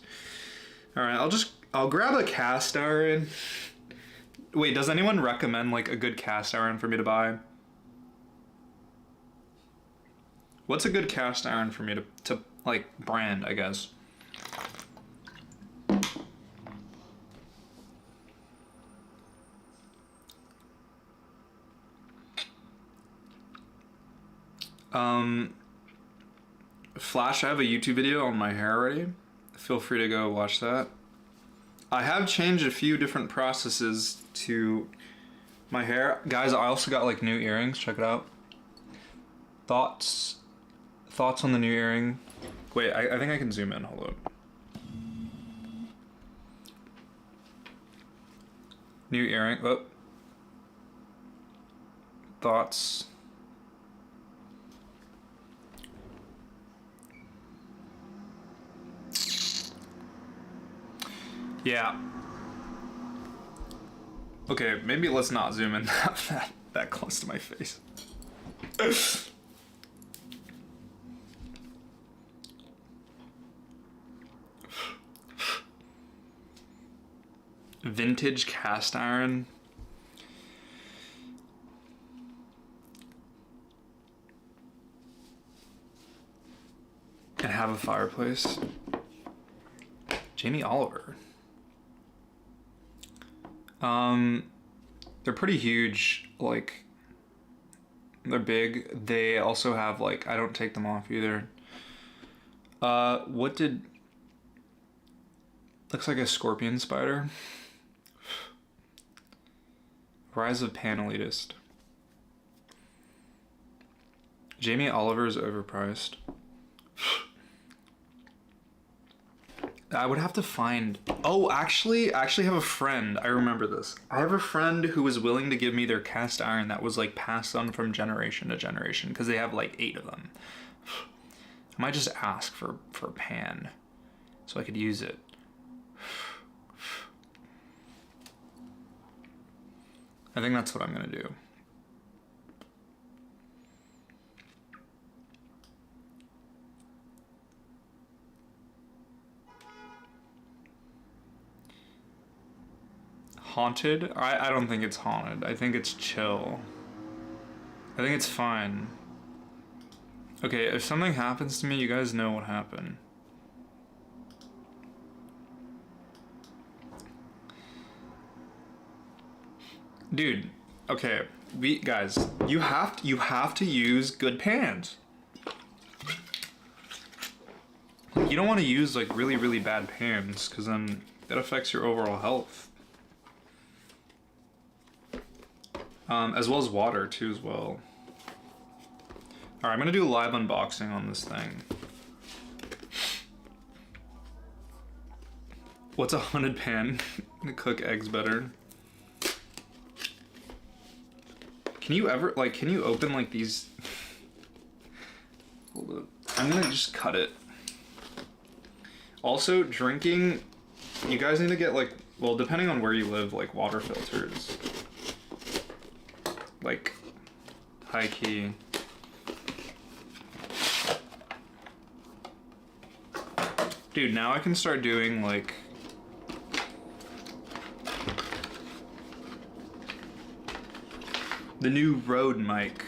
All right, I'll grab a cast iron. Wait, does anyone recommend like a good cast iron for me to buy? What's a good cast iron for me to like brand, I guess? Flash, I have a YouTube video on my hair already. Feel free to go watch that. I have changed a few different processes to my hair. Guys, I also got like new earrings. Check it out. Thoughts Thoughts on the new earring? Wait, I think I can zoom in. Hold on. New earring. Oh. Thoughts. Yeah. Okay, maybe let's not zoom in that close to my face. Vintage cast iron. And have a fireplace. Jamie Oliver. They're pretty huge, like, they're big. They also have, like, I don't take them off either. What did, looks like a scorpion spider. Rise of Panelitist. Jamie Oliver is overpriced. I would have to find... Oh, actually, I have a friend. I remember this. I have a friend who was willing to give me their cast iron that was, like, passed on from generation to generation, because they have, like, 8 of them. I might just ask for a pan so I could use it. I think that's what I'm going to do. Haunted? I don't think it's haunted. I think it's chill. I think it's fine. Okay, if something happens to me, you guys know what happened. Dude, okay, guys, you have to use good pans. You don't want to use like really, really bad pans, because then that affects your overall health. As well as water too, as well. All right, I'm gonna do a live unboxing on this thing. What's a haunted pan to cook eggs better? Can you ever, like, can you open like these? Hold up. I'm gonna just cut it. Also, drinking, you guys need to get like, well, depending on where you live, like water filters. Like, high key. Dude, now I can start doing like, the new Rode mic.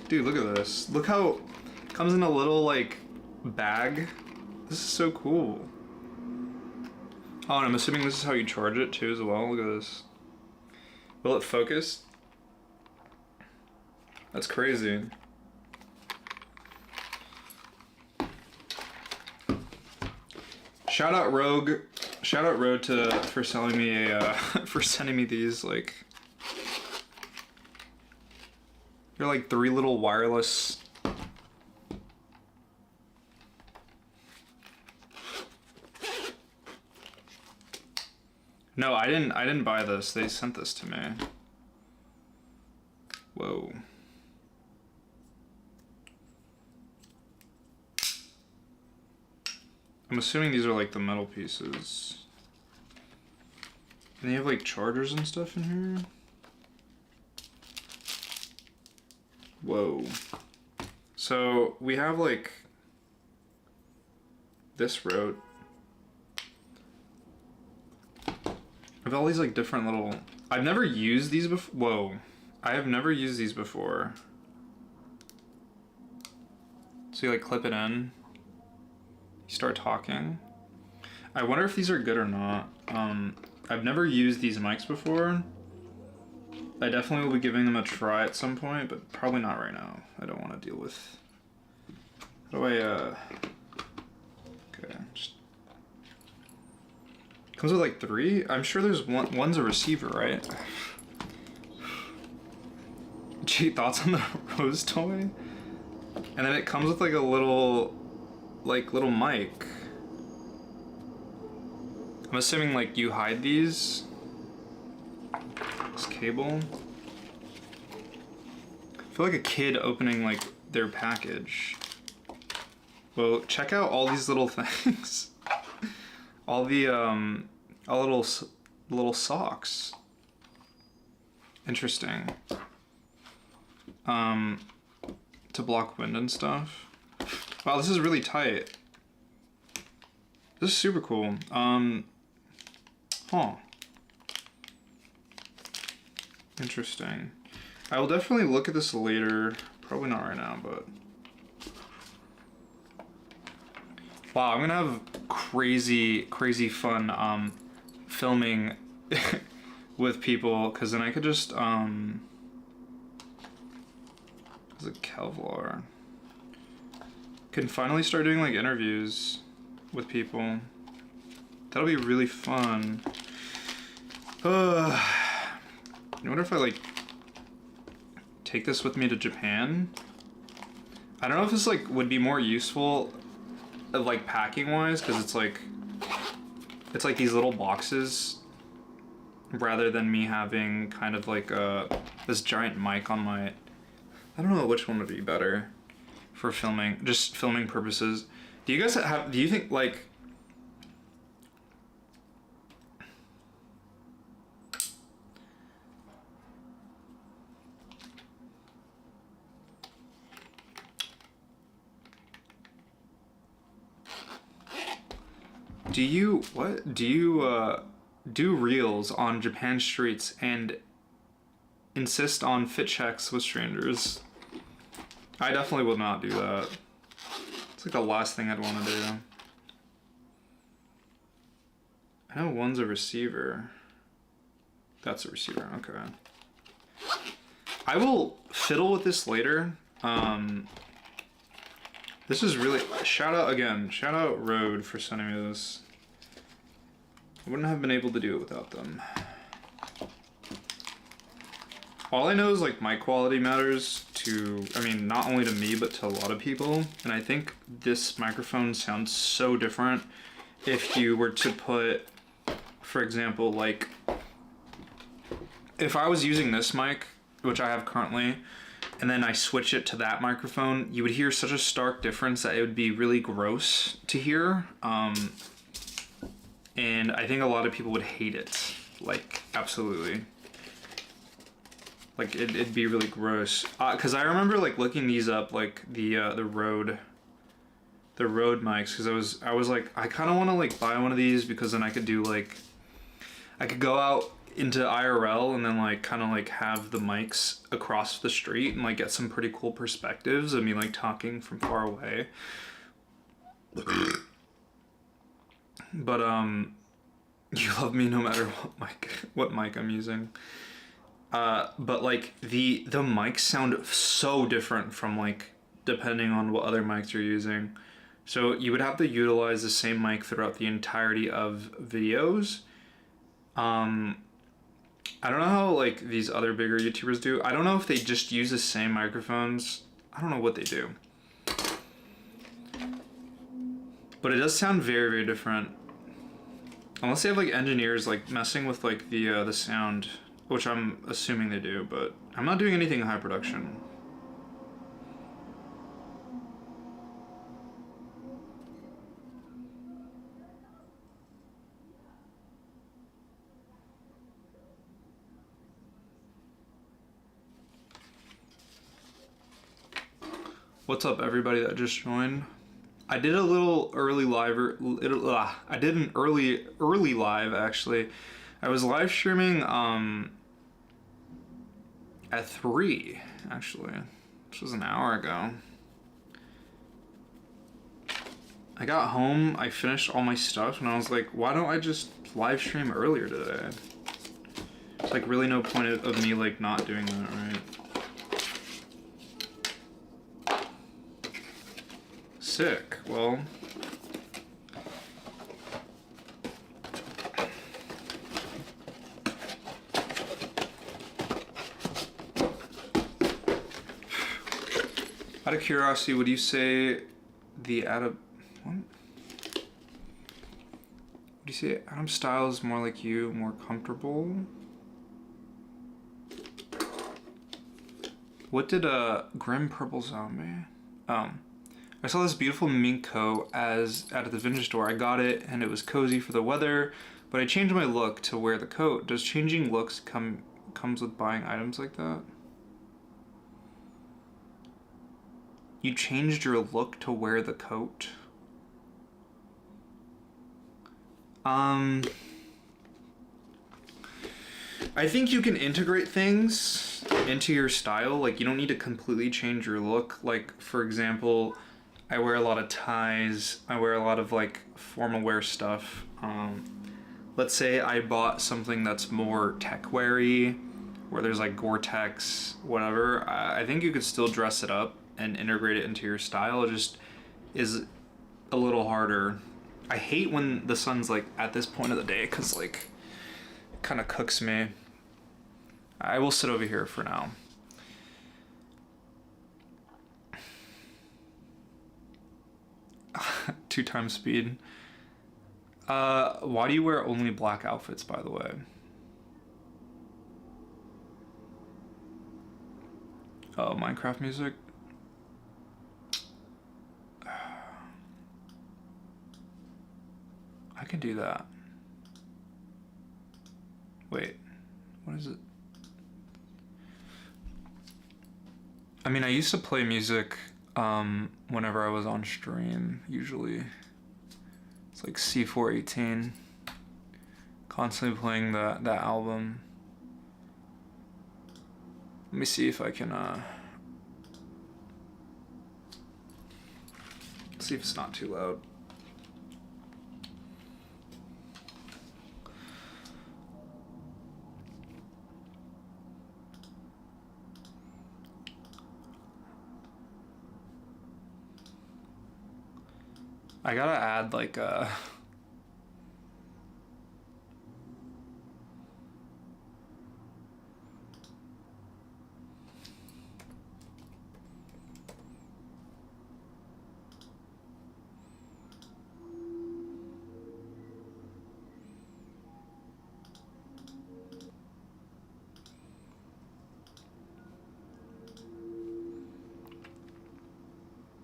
Dude, look at this. Look how it comes in a little like bag. This is so cool. Oh, and I'm assuming this is how you charge it too as well. Look at this. Will it focus? That's crazy. Shout out Rogue. Shout out Rogue for selling me a for sending me these, like, they're like 3 little wireless. No, I didn't buy this. They sent this to me. Whoa. I'm assuming these are like the metal pieces. And they have like chargers and stuff in here. Whoa. So we have like this Rode. I have all these like different little, I've never used these before. Whoa. I have never used these before. So you like clip it in. You start talking. I wonder if these are good or not. I've never used these mics before. I definitely will be giving them a try at some point, but probably not right now. I don't want to deal with... How do I, okay, just... Comes with like 3? I'm sure there's one's a receiver, right? Gee, thoughts on the Rose toy? And then it comes with like a little mic. I'm assuming like you hide these. This cable. I feel like a kid opening like their package. Well, check out all these little things. All the all little socks. Interesting. To block wind and stuff. Wow, this is really tight. This is super cool. Huh. Interesting. I will definitely look at this later. Probably not right now, but... Wow, I'm gonna have crazy fun filming with people, because then I could just Is it Kevlar? Can finally start doing like interviews with people. That'll be really fun. I wonder if I like take this with me to Japan. I don't know if this like would be more useful like packing wise, because it's like these little boxes rather than me having kind of like this giant mic on my... I don't know which one would be better for filming, just filming purposes. Do you guys have, do you think like, do you do reels on Japan streets and insist on fit checks with strangers? I definitely would not do that. It's like the last thing I'd want to do. I know one's a receiver. That's a receiver, okay. I will fiddle with this later. This is really, shout out Rode for sending me this. I wouldn't have been able to do it without them. All I know is like mic quality matters to, I mean, not only to me, but to a lot of people. And I think this microphone sounds so different if you were to put, for example, like, if I was using this mic, which I have currently, and then I switch it to that microphone, you would hear such a stark difference that it would be really gross to hear. And I think a lot of people would hate it, like, absolutely. Like, it'd be really gross. Cause I remember like looking these up, like the Rode mics, cause I was like, I kind of want to like buy one of these, because then I could do like, I could go out into IRL and then like kind of like have the mics across the street and like get some pretty cool perspectives of me like talking from far away. But you love me no matter what mic I'm using. But like the mics sound so different from like depending on what other mics you're using. So you would have to utilize the same mic throughout the entirety of videos. I don't know how like these other bigger YouTubers do. I don't know if they just use the same microphones. I don't know what they do. But it does sound very, very different. Unless they have like engineers like messing with like the sound, which I'm assuming they do, but I'm not doing anything in high production. What's up, everybody that just joined? I did a little early live. I did an early live actually. I was live streaming at 3 actually, which was an hour ago. I got home, I finished all my stuff, and I was like, why don't I just live stream earlier today? It's like really no point of me like not doing that, right? Sick. Well, Out of curiosity, would you say what? Would you say Adam style is more like you, more comfortable? What did Grim Purple Zombie? I saw this beautiful mink coat at the vintage store. I got it and it was cozy for the weather, but I changed my look to wear the coat. Does changing looks comes with buying items like that? You changed your look to wear the coat? I think you can integrate things into your style. Like, you don't need to completely change your look. Like, for example, I wear a lot of ties. I wear a lot of, like, formal wear stuff. Let's say I bought something that's more tech-weary, where there's, like, Gore-Tex, whatever. I think you could still dress it up and integrate it into your style. It just is a little harder. I hate when the sun's, like, at this point of the day, because, like, it kind of cooks me. I will sit over here for now. Two times speed. Why do you wear only black outfits, by the way? Oh, Minecraft music? I can do that. Wait, what is it? I mean, I used to play music whenever I was on stream, usually. It's like C418. Constantly playing that album. Let me see if I can see if it's not too loud. I gotta add like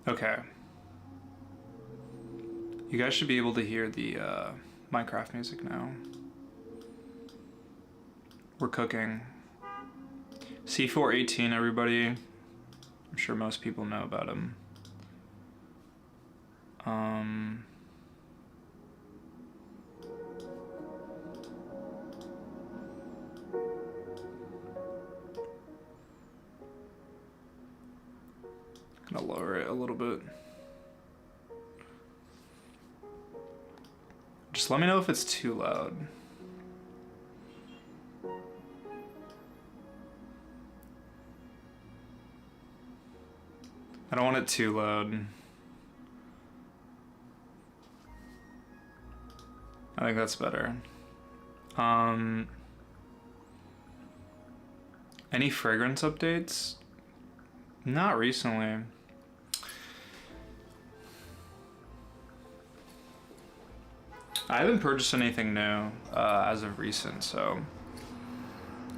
okay. You guys should be able to hear the Minecraft music now. We're cooking. C418, everybody. I'm sure most people know about him. Gonna lower it a little bit. Just let me know if it's too loud. I don't want it too loud. I think that's better. Any fragrance updates? Not recently. I haven't purchased anything new as of recent, so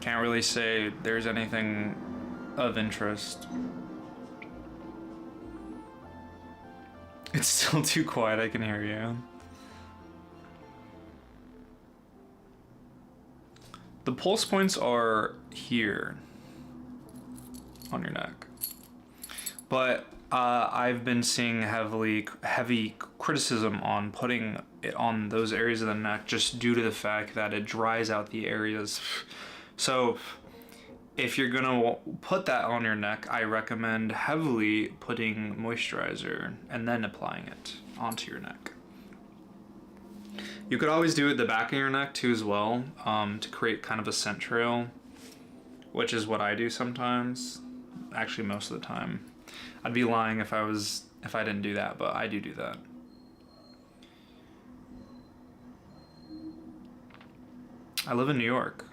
can't really say there's anything of interest. It's still too quiet, I can hear you. The pulse points are here on your neck. But I've been seeing heavy criticism on putting it on those areas of the neck just due to the fact that it dries out the areas. So if you're gonna put that on your neck, I recommend heavily putting moisturizer and then applying it onto your neck. You could always do it the back of your neck too as well, to create kind of a scent trail, which is what I do sometimes. Actually, most of the time. I'd be lying if I didn't do that, but I do that. I live in New York.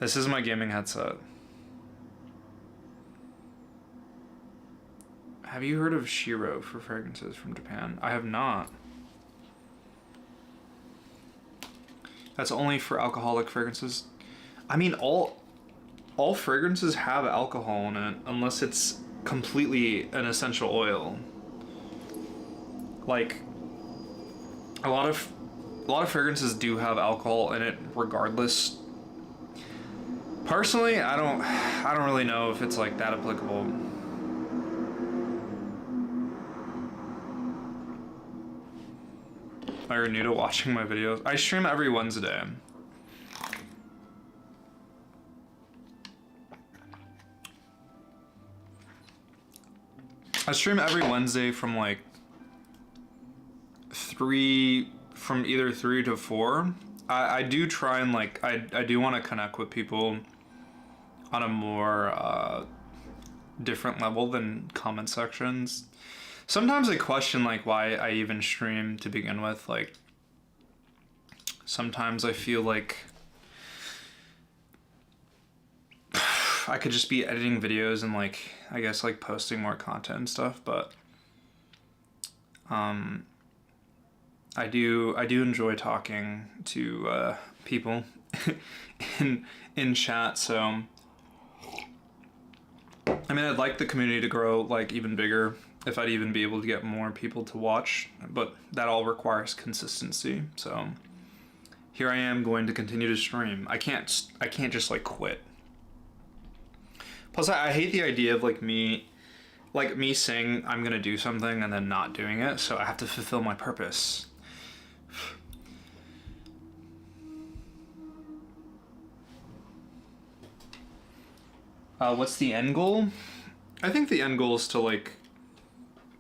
This is my gaming headset. Have you heard of Shiro for fragrances from Japan? I have not. That's only for alcoholic fragrances. I mean, all fragrances have alcohol in it, unless it's completely an essential oil. Like, a lot of fragrances do have alcohol in it regardless. Personally, I don't really know if it's like that applicable. Are you new to watching my videos? I stream every Wednesday. I stream every Wednesday from like either 3 to 4. I do try and like, I do want to connect with people on a more different level than comment sections. Sometimes I question like why I even stream to begin with. Like, sometimes I feel like I could just be editing videos and like, I guess like posting more content and stuff, but I do enjoy talking to people in chat, so I mean, I'd like the community to grow like even bigger, if I'd even be able to get more people to watch, but that all requires consistency. So here I am going to continue to stream. I can't just like quit. Plus I hate the idea of like me saying I'm gonna do something and then not doing it, so I have to fulfill my purpose. What's the end goal? I think the end goal is to like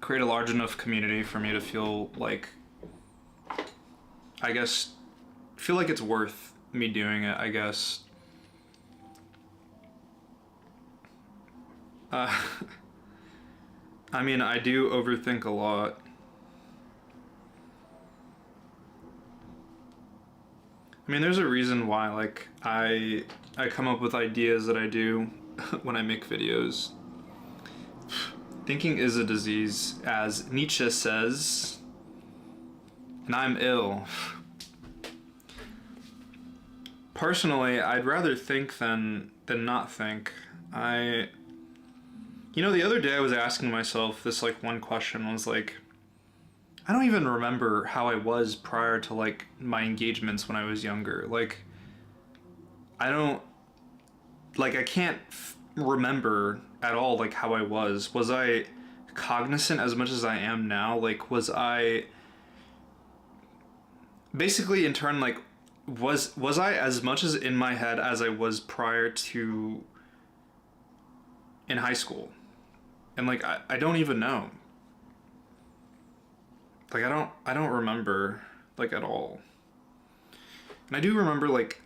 create a large enough community for me to feel like, I guess, feel like it's worth me doing it, I guess. I mean, I do overthink a lot. I mean, there's a reason why, like, I come up with ideas that I do when I make videos. Thinking is a disease, as Nietzsche says, and I'm ill. Personally, I'd rather think than not think. You know, the other day I was asking myself this, like, one question was, like, I don't even remember how I was prior to, like, my engagements when I was younger. Like, I can't remember at all, like, how I was. Was I cognizant as much as I am now? Like, was I... Basically, in turn, like, was I as much as in my head as I was prior to... in high school? And, like, I don't even know. Like, I don't remember, like, at all. And I do remember, like,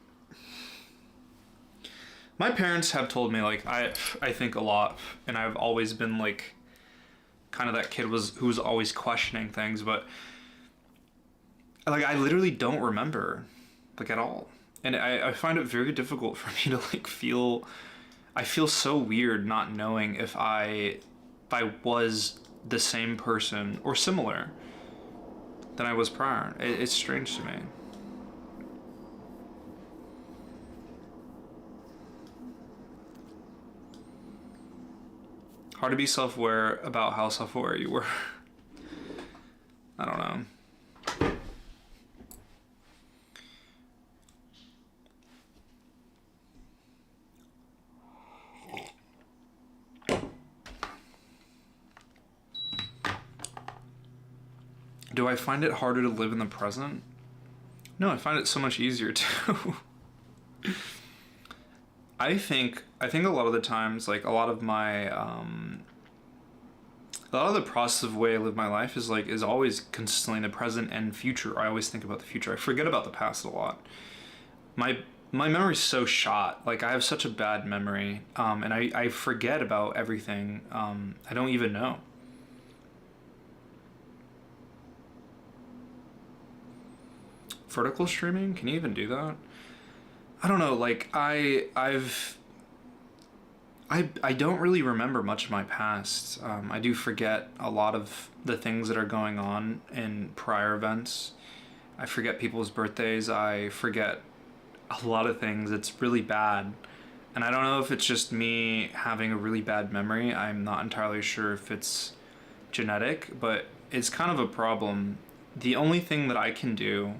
my parents have told me, like, I think a lot, and I've always been, like, kind of that kid who was always questioning things, but, like, I literally don't remember, like, at all. And I find it very difficult for me to, like, I feel so weird not knowing if I was the same person or similar than I was prior. It's strange to me. Hard to be self-aware about how self-aware you were. I don't know. Do I find it harder to live in the present? No, I find it so much easier to. I think a lot of the times, like, a lot of the process of the way I live my life is always consistently in the present and future. I always think about the future. I forget about the past a lot. My memory's so shot. Like, I have such a bad memory, and I forget about everything. I don't even know. Vertical streaming? Can you even do that? I don't know, like, I don't really remember much of my past. I do forget a lot of the things that are going on in prior events. I forget people's birthdays. I forget a lot of things. It's really bad. And I don't know if it's just me having a really bad memory. I'm not entirely sure if it's genetic, but it's kind of a problem. The only thing that I can do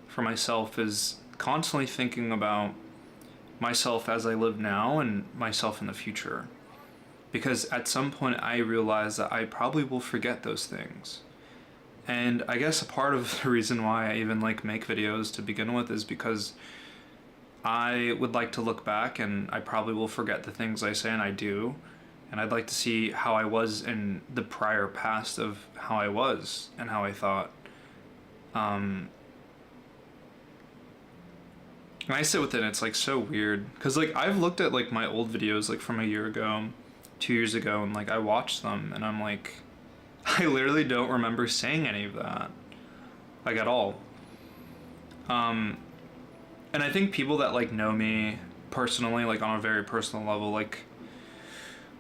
for myself is constantly thinking about myself as I live now and myself in the future. Because at some point I realize that I probably will forget those things. And I guess a part of the reason why I even like make videos to begin with is because I would like to look back and I probably will forget the things I say and I do. And I'd like to see how I was in the prior past of how I was and how I thought. When I sit with it, it's like so weird. Cause like I've looked at like my old videos like from a year ago, 2 years ago, and like I watched them and I'm like, I literally don't remember saying any of that. Like at all. And I think people that like know me personally, like on a very personal level, like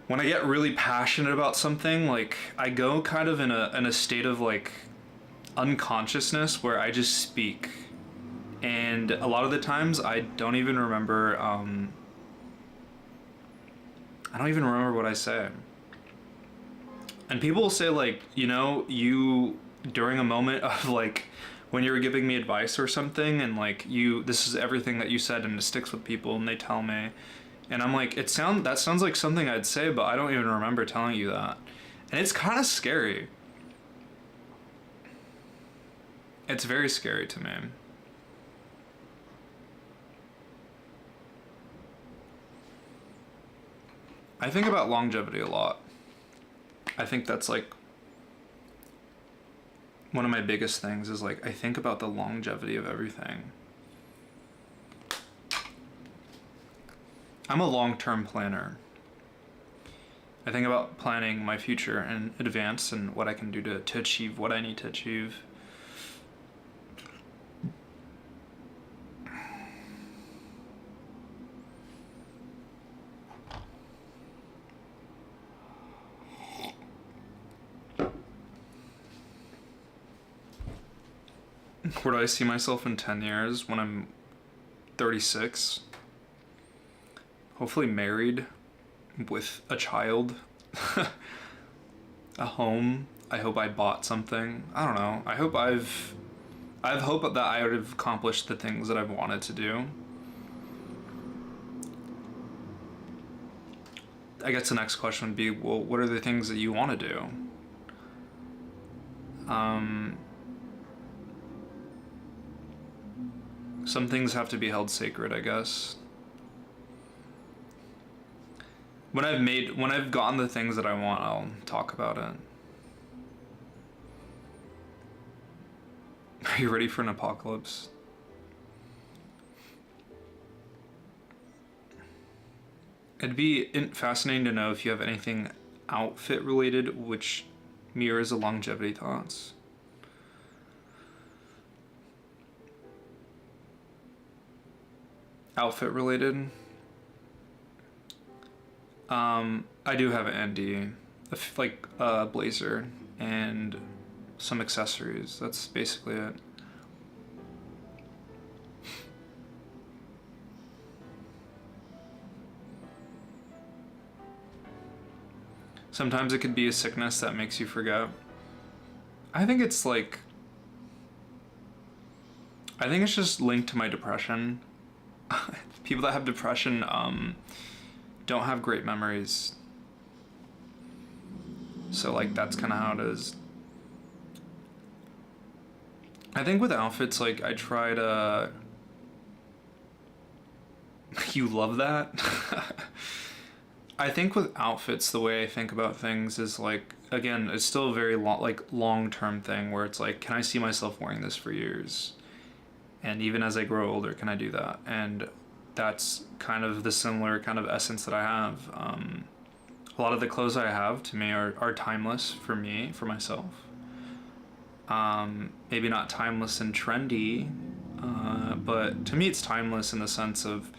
when I get really passionate about something, like I go kind of in a state of like unconsciousness where I just speak. And a lot of the times I don't even remember I don't even remember what I say. And people will say like, you know, you during a moment of like when you were giving me advice or something and like this is everything that you said and it sticks with people and they tell me. And I'm like, that sounds like something I'd say, but I don't even remember telling you that. And it's kind of scary. It's very scary to me. I think about longevity a lot. I think that's like one of my biggest things is like I think about the longevity of everything. I'm a long-term planner. I think about planning my future in advance and what I can do to achieve what I need to achieve. Where do I see myself in 10 years when I'm 36? Hopefully married with a child, a home. I hope I bought something. I don't know. I've hoped that I would have accomplished the things that I've wanted to do. I guess the next question would be, well, what are the things that you want to do? Some things have to be held sacred, I guess. When I've gotten the things that I want, I'll talk about it. Are you ready for an apocalypse? It'd be fascinating to know if you have anything outfit related which mirrors the longevity thoughts. Outfit related. I do have an ND, like a blazer and some accessories. That's basically it. Sometimes it could be a sickness that makes you forget. I think it's just linked to my depression. People that have depression don't have great memories. So like that's kind of how it is. I think with outfits, like I try to... You love that? I think with outfits, the way I think about things is like, again, it's still a very long-term thing where it's like, can I see myself wearing this for years? And even as I grow older, can I do that? And that's kind of the similar kind of essence that I have. A lot of the clothes I have to me are timeless for me, for myself. Maybe not timeless and trendy, but to me it's timeless in the sense of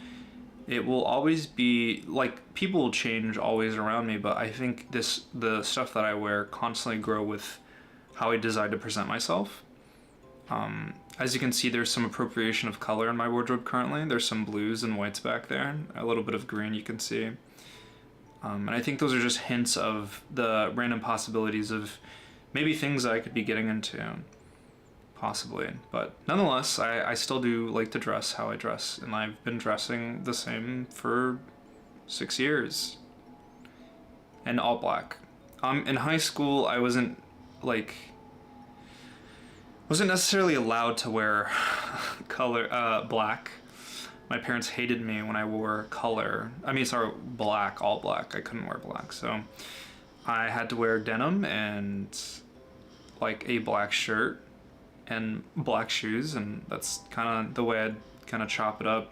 it will always be like people will change always around me, but I think the stuff that I wear constantly grow with how I decide to present myself. As you can see, there's some appropriation of color in my wardrobe currently. There's some blues and whites back there, a little bit of green you can see. And I think those are just hints of the random possibilities of maybe things that I could be getting into, possibly. But nonetheless, I still do like to dress how I dress, and I've been dressing the same for 6 years. And all black. In high school, I like wasn't necessarily allowed to wear black. My parents hated me when I wore black, all black. I couldn't wear black, so I had to wear denim and like a black shirt and black shoes, and that's kind of the way I'd kind of chop it up.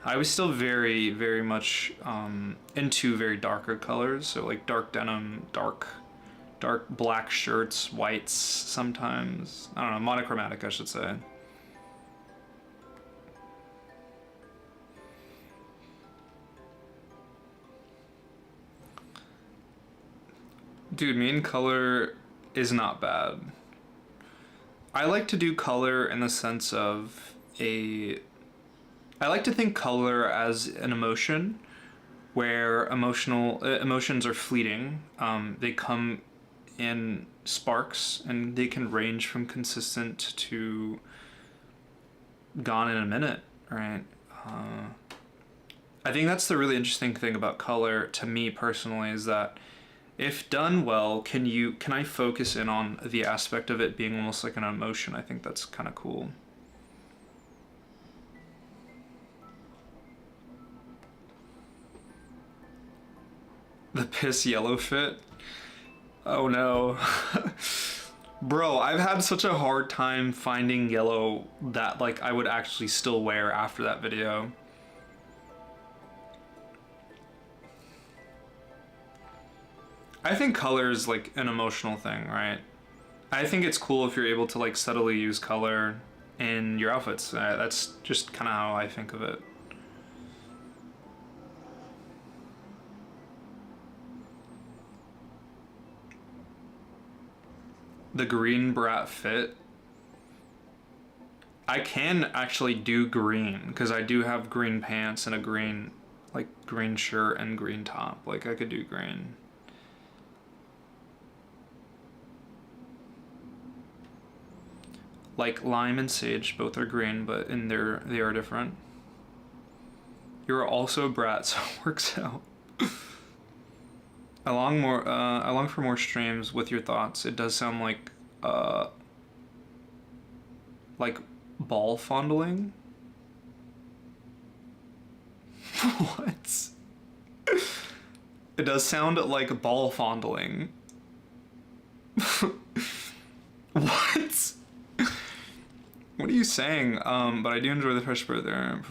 I was still very, very much into very darker colors, so like dark denim, dark black shirts, whites sometimes. I don't know, monochromatic, I should say. Dude, me and color is not bad. I like to do color in the sense of I like to think color as an emotion, where emotions are fleeting. They come in sparks, and they can range from consistent to gone in a minute, right? I think that's the really interesting thing about color to me personally, is that if done well, can I focus in on the aspect of it being almost like an emotion? I think that's kind of cool. The piss yellow fit? Oh no. Bro, I've had such a hard time finding yellow that like I would actually still wear after that video. I think color is like an emotional thing, right? I think it's cool if you're able to like subtly use color in your outfits. That's just kind of how I think of it. The green brat fit. I can actually do green because I do have green pants and a green shirt and green top. Like I could do green. Like lime and sage, both are green, but they are different. You're also a brat, so it works out. Along for more streams with your thoughts. It does sound like ball fondling. What? It does sound like ball fondling. What? What are you saying? But I do enjoy the fresh air there.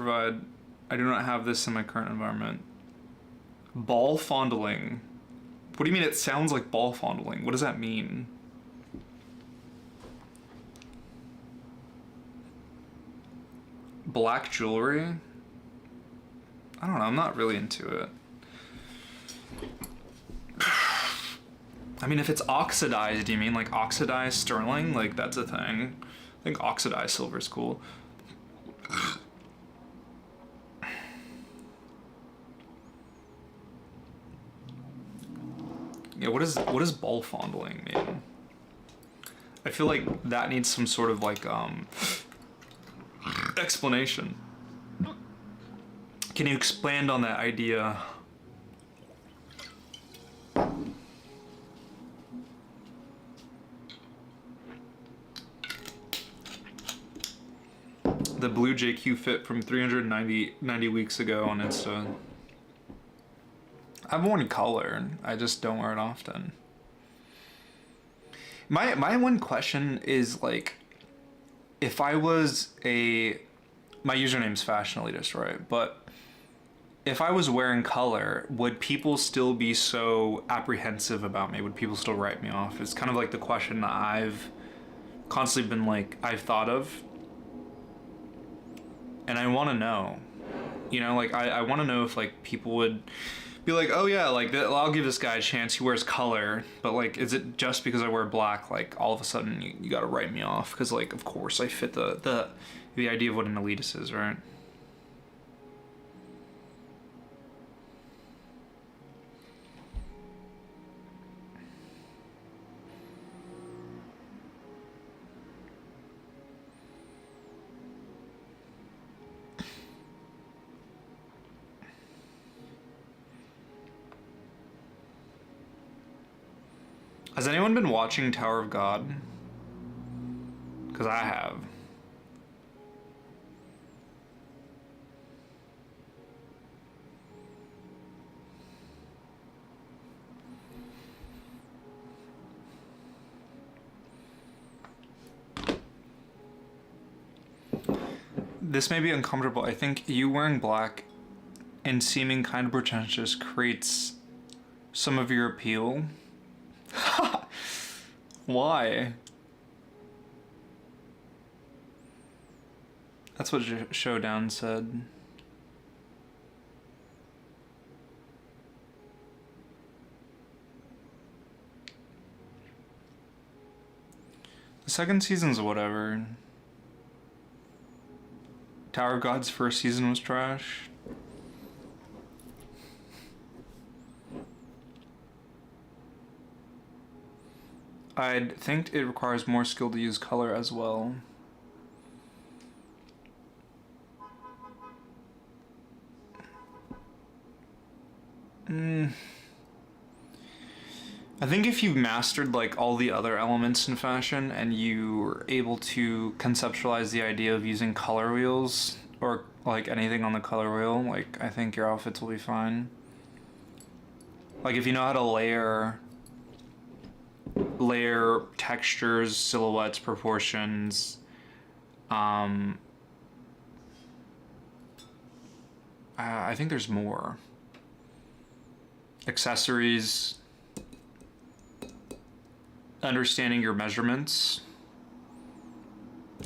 I do not have this in my current environment. Ball fondling. What do you mean it sounds like ball fondling? What does that mean? Black jewelry? I don't know, I'm not really into it. I mean, if it's oxidized, do you mean like oxidized sterling? Like that's a thing. I think oxidized silver is cool. Yeah, what does ball fondling mean? I feel like that needs some sort of like explanation. Can you expand on that idea? The blue JQ fit from 390 weeks ago on Insta. I've worn color, I just don't wear it often. My one question is like, if I was my username's Fashion Elitist, right? But if I was wearing color, would people still be so apprehensive about me? Would people still write me off? It's kind of like the question that I've constantly been I've thought of. And I want to know, You know, like I want to know if like people would be like, oh yeah, like I'll give this guy a chance. He wears color, but like, is it just because I wear black? Like all of a sudden you got to write me off because like of course I fit the idea of what an elitist is, right? Has anyone been watching Tower of God? Because I have. This may be uncomfortable. I think you wearing black and seeming kind of pretentious creates some of your appeal. Why? That's what Showdown said. The second season's whatever. Tower of God's first season was trash. I'd think it requires more skill to use color as well. I think if you mastered like all the other elements in fashion and you were able to conceptualize the idea of using color wheels or like anything on the color wheel, like I think your outfits will be fine. Like if you know how to layer textures, silhouettes, proportions, I think there's more. Accessories, understanding your measurements.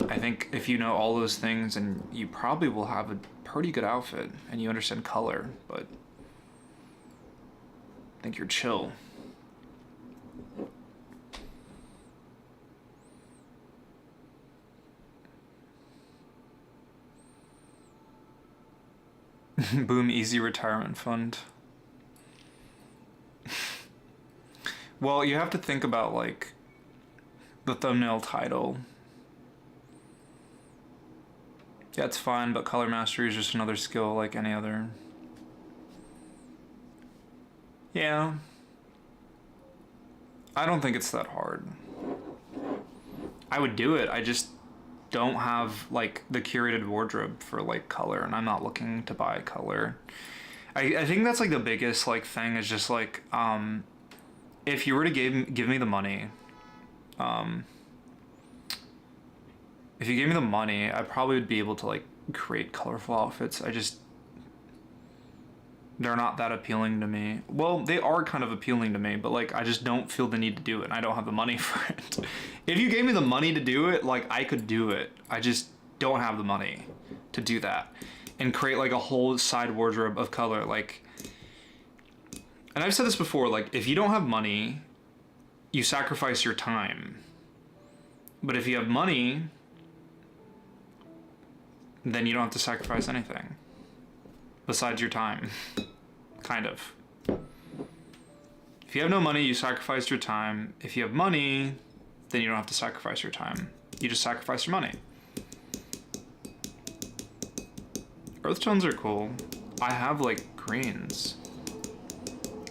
I think if you know all those things, and you probably will have a pretty good outfit and you understand color, but I think you're chill. Boom, easy retirement fund. Well, you have to think about like the thumbnail title. Yeah, it's fine, but color mastery is just another skill like any other. Yeah. I don't think it's that hard. I would do it. I just don't have like the curated wardrobe for like color, and I'm not looking to buy color. I think that's like the biggest like thing is just like if you were to give me the money, if you gave me the money, I probably would be able to like create colorful outfits. They're not that appealing to me. Well, they are kind of appealing to me, but like I just don't feel the need to do it, and I don't have the money for it. If you gave me the money to do it, like I could do it. I just don't have the money to do that and create like a whole side wardrobe of color. Like, and I've said this before, like if you don't have money, you sacrifice your time. But if you have money, then you don't have to sacrifice anything besides your time. Kind of. If you have no money, you sacrifice your time. If you have money, then you don't have to sacrifice your time. You just sacrifice your money. Earth tones are cool. I have like greens.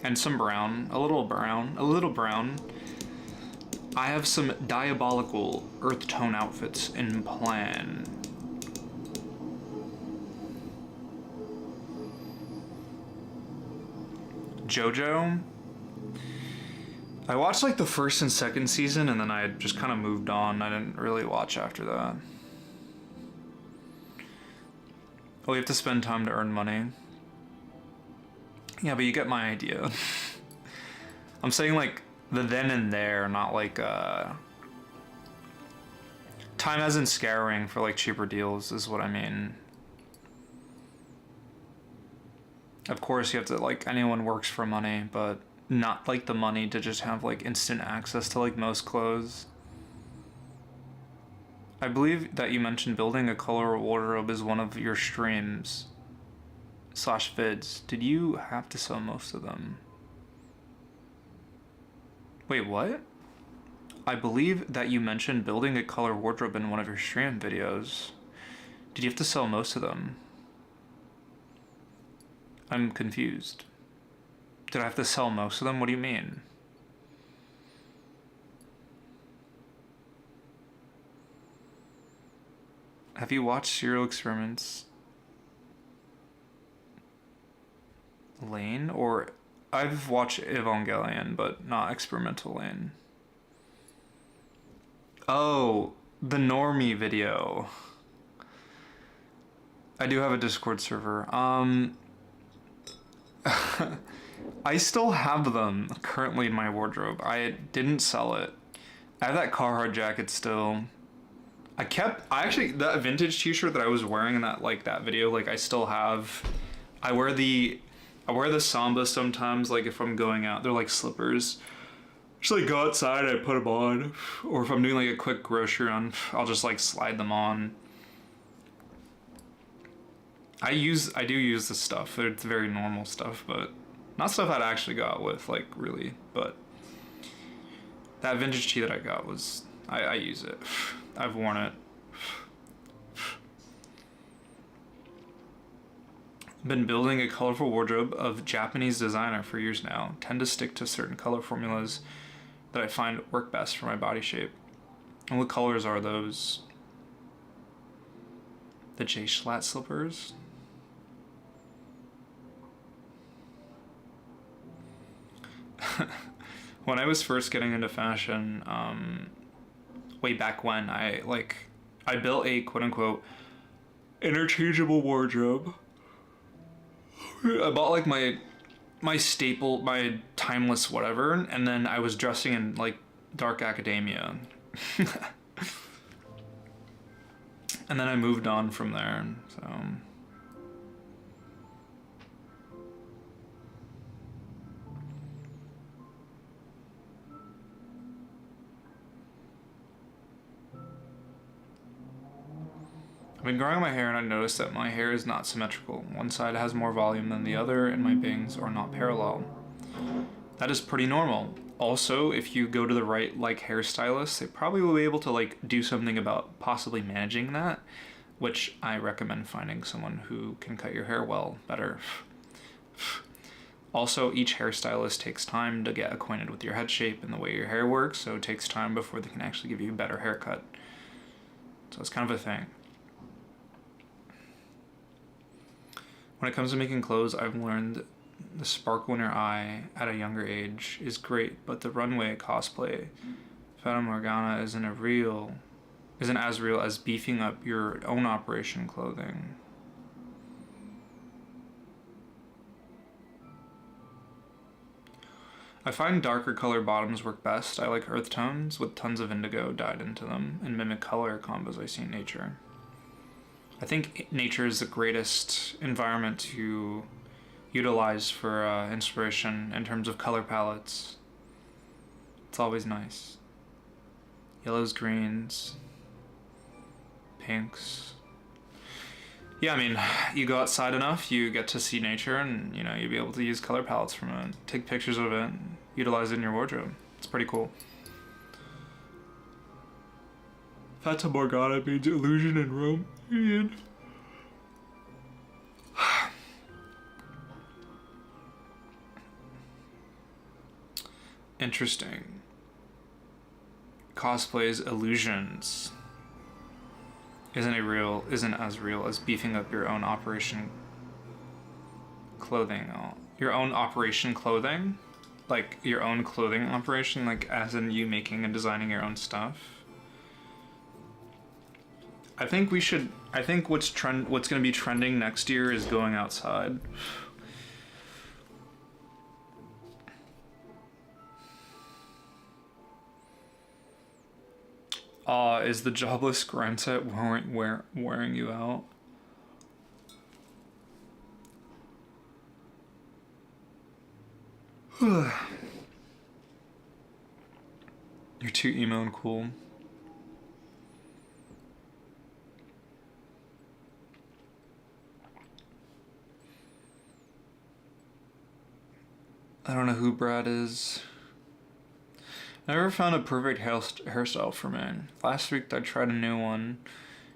And some brown. A little brown. A little brown. I have some diabolical earth tone outfits in plan. JoJo. I watched like the first and second season, and then I just kind of moved on. I didn't really watch after that. Oh, you have to spend time to earn money. Yeah, but you get my idea. I'm saying like the then and there, not like time as in scouring for like cheaper deals is what I mean. Of course, you have to, like, anyone works for money, but not like the money to just have like instant access to like most clothes. I believe that you mentioned building a color wardrobe is one of your streams slash vids. Did you have to sell most of them? Wait, what? I believe that you mentioned building a color wardrobe in one of your stream videos. Did you have to sell most of them? I'm confused. Did I have to sell most of them? What do you mean? Have you watched Serial Experiments Lane? Or I've watched Evangelion, but not Experimental Lane. Oh, the normie video. I do have a Discord server. I still have them currently in my wardrobe. I didn't sell it. I have that Carhartt jacket still. I actually, that vintage t-shirt that I was wearing in that video, like I still have. I wear the Samba sometimes, like if I'm going out. They're like slippers. Just like go outside, I put them on. Or if I'm doing like a quick grocery run, I'll just like slide them on. I do use this stuff. It's very normal stuff, but not stuff I'd actually go out with, like really. But that vintage tee that I got was, I use it. I've worn it. Been building a colorful wardrobe of Japanese designer for years now. Tend to stick to certain color formulas that I find work best for my body shape. And what colors are those? The J Schlatt slippers? When I was first getting into fashion, way back when, I built a quote-unquote interchangeable wardrobe. I bought like my staple, my timeless whatever, and then I was dressing in like dark academia. And then I moved on from there, so... I've been growing my hair and I noticed that my hair is not symmetrical. One side has more volume than the other and my bangs are not parallel. That is pretty normal. Also, if you go to the right hairstylist, they probably will be able to do something about possibly managing that, which I recommend finding someone who can cut your hair well better. Also, each hairstylist takes time to get acquainted with your head shape and the way your hair works, so it takes time before they can actually give you a better haircut. So it's kind of a thing. When it comes to making clothes, I've learned the sparkle in your eye at a younger age is great, but the runway cosplay, Fata Morgana, isn't as real as beefing up your own operation clothing. I find darker color bottoms work best. I like earth tones with tons of indigo dyed into them and mimic color combos I see in nature. I think nature is the greatest environment to utilize for inspiration in terms of color palettes. It's always nice. Yellows, greens, pinks. Yeah, I mean, you go outside enough, you get to see nature, and you'll be able to use color palettes from it, take pictures of it, and utilize it in your wardrobe. It's pretty cool. Fata Morgana means illusion in Romanian. Interesting. Cosplay's illusions isn't as real as beefing up your own operation clothing. Your own operation clothing? Like your own clothing operation, as in you making and designing your own stuff? I think what's going to be trending next year is going outside. Is the jobless grind set wearing you out? You're too emo and cool. I don't know who Brad is. I never found a perfect hairstyle for me. Last week I tried a new one.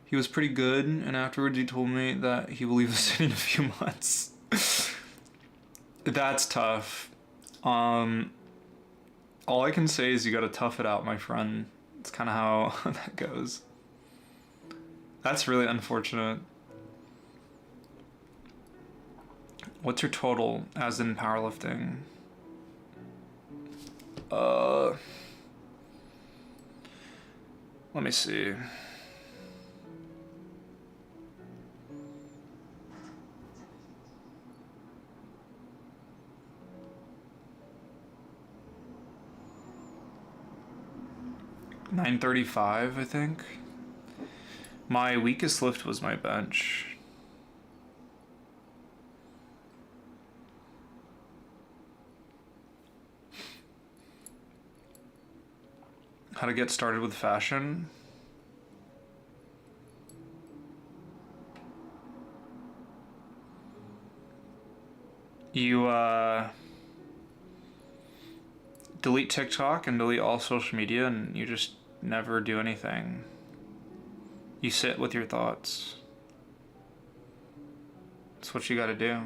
He was pretty good, and afterwards he told me that he will leave the city in a few months. That's tough. All I can say is you gotta tough it out, my friend. It's kind of how that goes. That's really unfortunate. What's your total, as in powerlifting? Let me see. $935, I think. My weakest lift was my bench. How to get started with fashion. You delete TikTok and delete all social media, and you just never do anything. You sit with your thoughts. That's what you gotta do.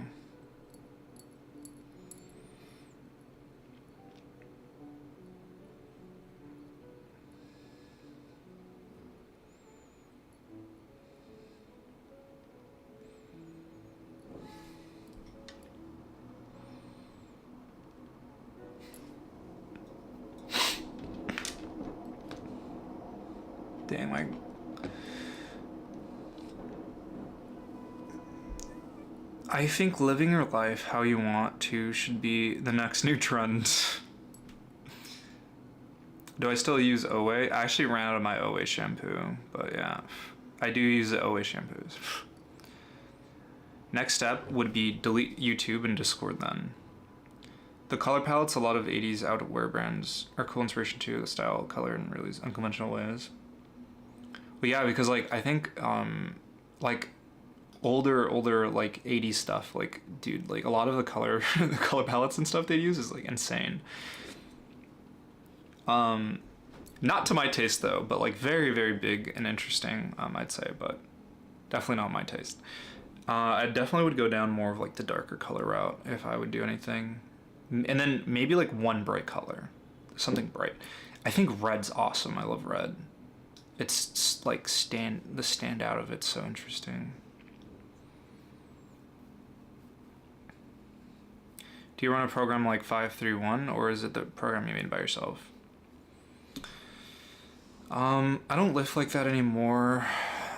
Dang, I think living your life how you want to should be the next new trend. Do I still use Owe? I actually ran out of my Owe shampoo, but yeah. I do use the Owe shampoos. Next step would be delete YouTube and Discord then. The color palettes a lot of 80s outerwear brands are cool inspiration too, the style, color, in really unconventional ways. But yeah, because like I think like older like 80s stuff, like dude, like a lot of the color palettes and stuff they use is like insane. Not to my taste though, but like very, very big and interesting, I'd say, but definitely not my taste. I definitely would go down more of like the darker color route if I would do anything. And then maybe like one bright color, something bright. I think red's awesome. I love red. It's like the standout of it's so interesting. Do you run a program like 531, or is it the program you made by yourself? I don't lift like that anymore.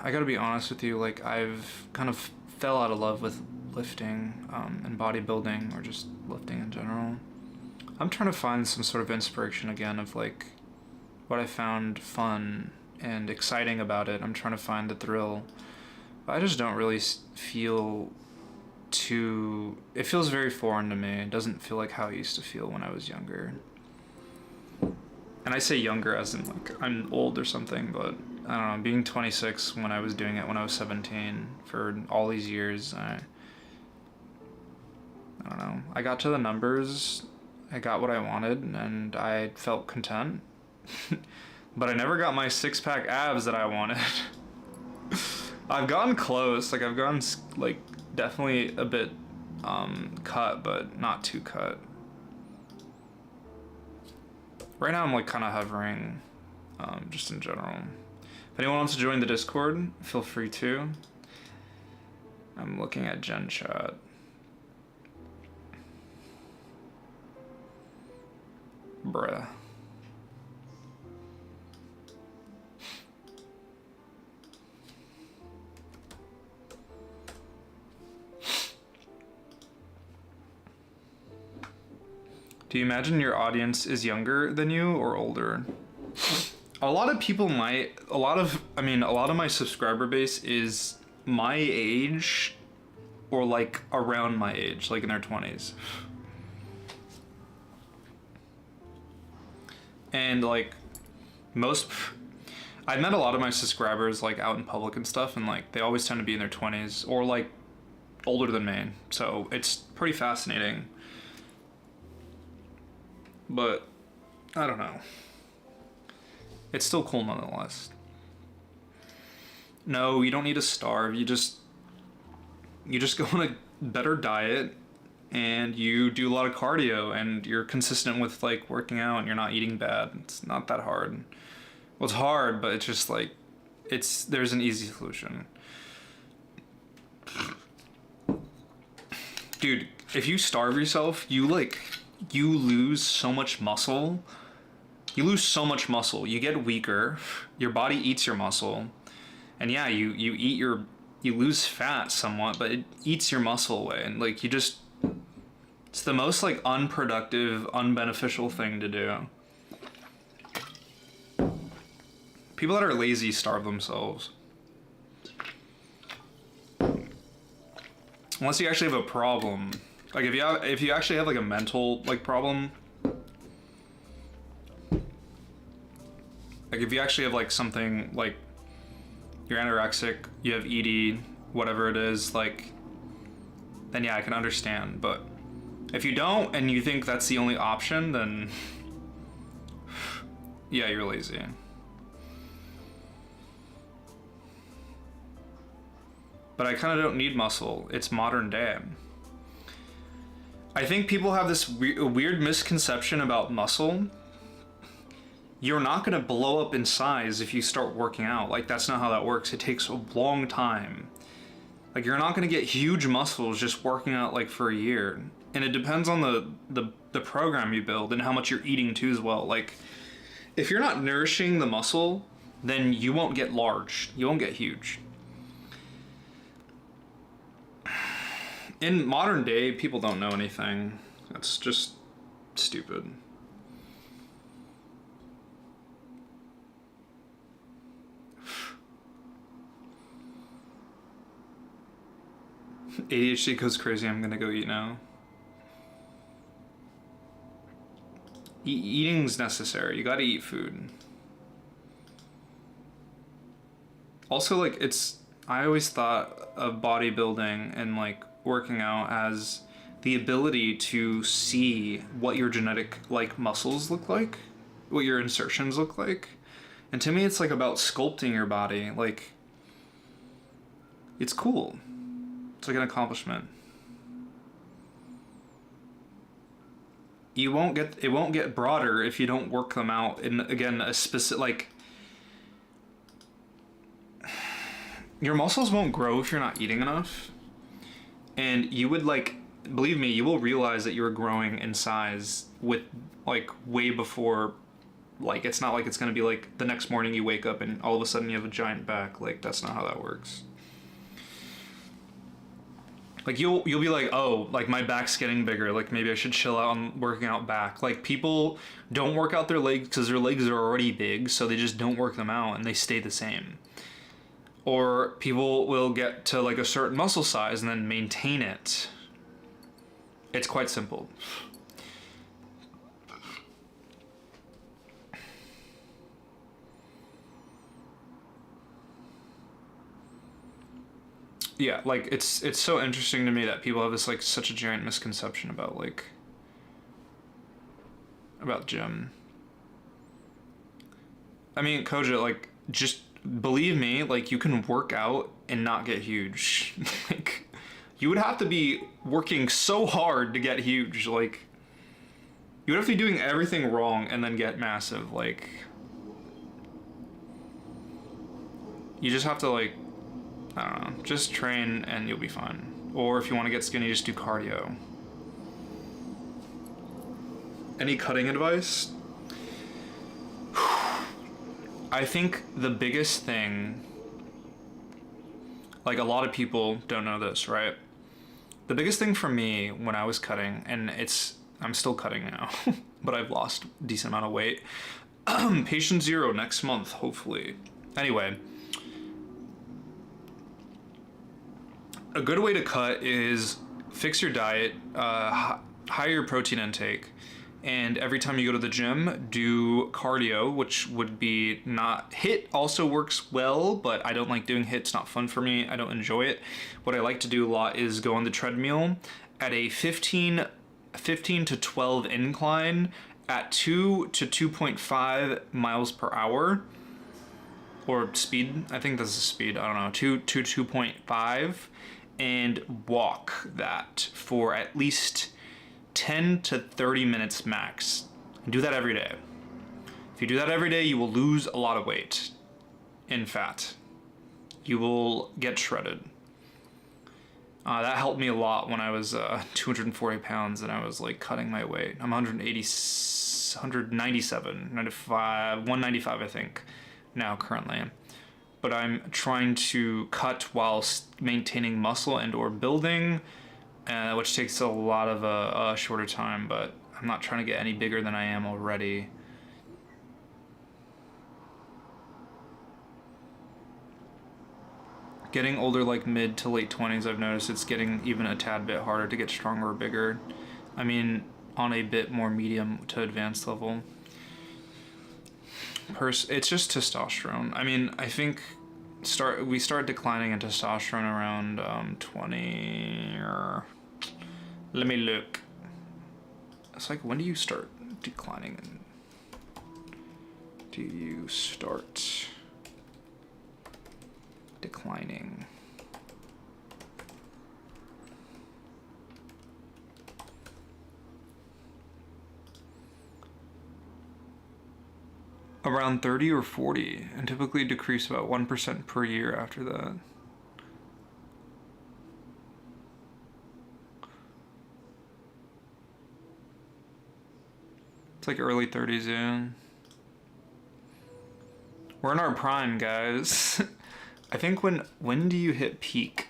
I gotta be honest with you, like I've kind of fell out of love with lifting and bodybuilding, or just lifting in general. I'm trying to find some sort of inspiration again of like what I found fun and exciting about it. I'm trying to find the thrill. But I just don't really feel it feels very foreign to me. It doesn't feel like how I used to feel when I was younger. And I say younger as in like I'm old or something, but I don't know, being 26 when I was doing it when I was 17 for all these years, I don't know. I got to the numbers, I got what I wanted, and I felt content. But I never got my six-pack abs that I wanted. I've gotten close, like I've gotten like definitely a bit cut, but not too cut. Right now I'm like kind of hovering, just in general. If anyone wants to join the Discord, feel free to. I'm looking at Gen Chat. Bruh. Do you imagine your audience is younger than you or older? A lot of people might, a lot of my subscriber base is my age or like around my age, like in their 20s. And like most, I met a lot of my subscribers like out in public and stuff, and like they always tend to be in their 20s or like older than me. So it's pretty fascinating. But I don't know. It's still cool nonetheless. No, you don't need to starve. You just go on a better diet and you do a lot of cardio and you're consistent with like working out and you're not eating bad. It's not that hard. Well, it's hard, but it's just like there's an easy solution. Dude, if you starve yourself, you lose so much muscle. You lose so much muscle. You get weaker. Your body eats your muscle. And yeah, you lose fat somewhat, but it eats your muscle away. And like it's the most like unproductive, unbeneficial thing to do. People that are lazy starve themselves. Unless you actually have a problem. Like if you actually have like a mental like problem, like if you actually have like something like you're anorexic, you have ED, whatever it is, like then yeah, I can understand. But if you don't and you think that's the only option, then yeah, you're lazy. But I kind of don't need muscle. It's modern day. I think people have this weird misconception about muscle. You're not gonna blow up in size if you start working out. Like, that's not how that works. It takes a long time. Like, you're not gonna get huge muscles just working out like for a year. And it depends on the program you build and how much you're eating too as well. Like, if you're not nourishing the muscle, then you won't get large. You won't get huge. In modern day, people don't know anything. That's just stupid. ADHD goes crazy. I'm gonna go eat now. Eating's necessary. You gotta eat food. Also, like, I always thought of bodybuilding and like working out as the ability to see what your genetic like muscles look like, what your insertions look like. And to me, it's like about sculpting your body. Like, it's cool. It's like an accomplishment. It won't get broader if you don't work them out in, again, a specific, like, your muscles won't grow if you're not eating enough. And you would, like, believe me, you will realize that you're growing in size with, like, way before, like, it's not like it's gonna be like the next morning you wake up and all of a sudden you have a giant back. Like, that's not how that works. Like, you'll be like, oh, like, my back's getting bigger, like, maybe I should chill out on working out back. Like, people don't work out their legs because their legs are already big, so they just don't work them out and they stay the same. Or people will get to like a certain muscle size and then maintain it. It's quite simple. Yeah, like it's so interesting to me that people have this like such a giant misconception about gym. I mean, Koja, like, just believe me, like, you can work out and not get huge. Like, you would have to be working so hard to get huge. Like, you would have to be doing everything wrong and then get massive. Like, you just have to, like, I don't know, just train and you'll be fine. Or if you want to get skinny, just do cardio. Any cutting advice? I think the biggest thing, like, a lot of people don't know this, right? The biggest thing for me when I was cutting, and I'm still cutting now, but I've lost a decent amount of weight. Patient 0 next month, hopefully. Anyway, a good way to cut is fix your diet, higher your protein intake, And every time you go to the gym, do cardio, which would be not HIIT also works well, but I don't like doing HIIT. It's not fun for me. I don't enjoy it. What I like to do a lot is go on the treadmill at a 15 to 12 incline at 2 to 2.5 miles per hour, or speed. I think this is speed. I don't know. 2 to 2.5, and walk that for at least 10 to 30 minutes max. And do that every day. If you do that every day, you will lose a lot of weight and fat. You will get shredded. That helped me a lot when I was 240 pounds and I was like cutting my weight. I'm 197, 95, 195 I think now currently. But I'm trying to cut while maintaining muscle and or building, which takes a lot of a shorter time, but I'm not trying to get any bigger than I am already. Getting older, like mid to late 20s, I've noticed it's getting even a tad bit harder to get stronger or bigger. I mean, on a bit more medium to advanced level. It's just testosterone. I mean, I think we start declining in testosterone around 20 or... Let me look. It's like, when do you start declining? Do you start declining? Around 30 or 40, and typically decrease about 1% per year after that. It's like early 30s, yeah. We're in our prime, guys. I think when do you hit peak?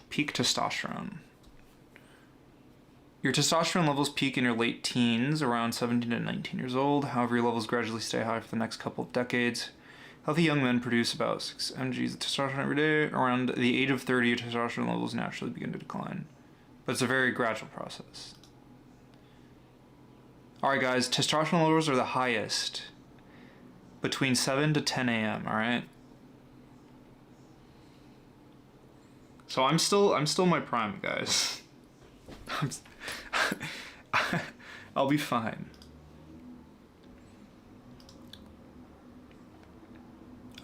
Peak testosterone. Your testosterone levels peak in your late teens, around 17 to 19 years old. However, your levels gradually stay high for the next couple of decades. Healthy young men produce about 6 mgs of testosterone every day. Around the age of 30, your testosterone levels naturally begin to decline. But it's a very gradual process. Alright guys, testosterone levels are the highest between 7 to 10 a.m., alright? So I'm still in my prime, guys. I'll be fine.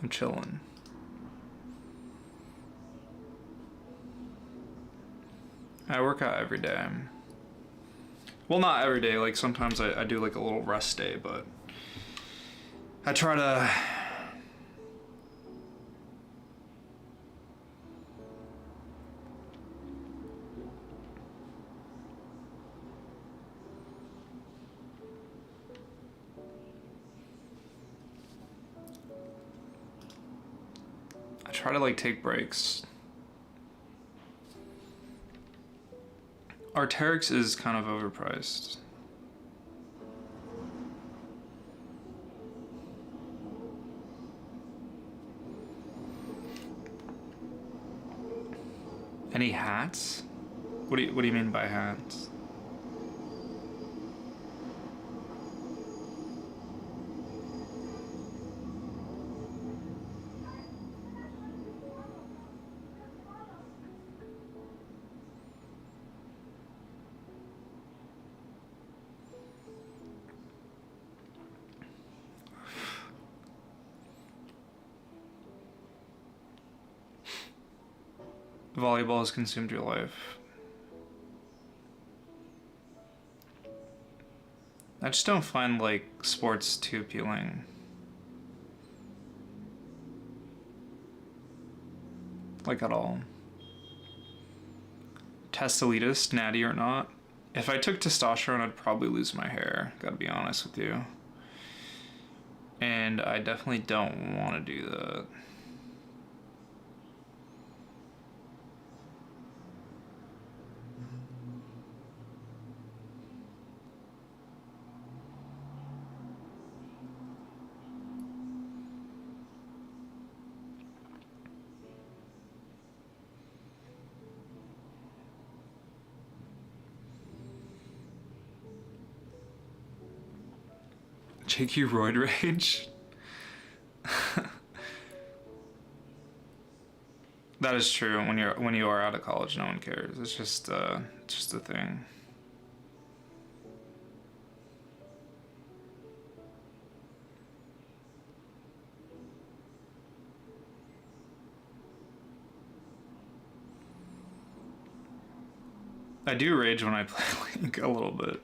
I'm chilling. I work out every day. Well, not every day. Like sometimes I do like a little rest day, but I try to like take breaks. Arc'teryx is kind of overpriced. Any hats? What do you mean by hats? Volleyball has consumed your life. I just don't find like sports too appealing. Like at all. Testosterone, natty or not. If I took testosterone, I'd probably lose my hair, gotta be honest with you. And I definitely don't want to do that. JQ roid rage. That is true. When you are out of college, no one cares. It's just a thing. I do rage when I play Link a little bit.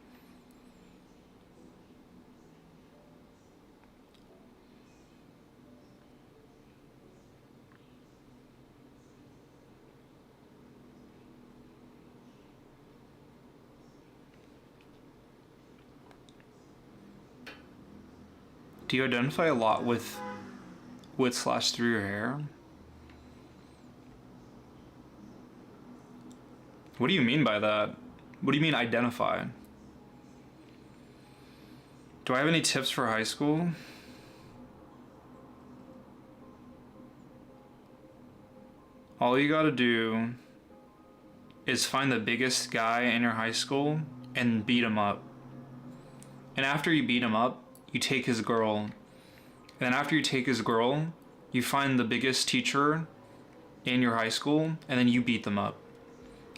Do you identify a lot with /through your hair? What do you mean by that? What do you mean identify? Do I have any tips for high school? All you gotta do is find the biggest guy in your high school and beat him up. And after you beat him up, you take his girl. And then after you take his girl, you find the biggest teacher in your high school, and then you beat them up.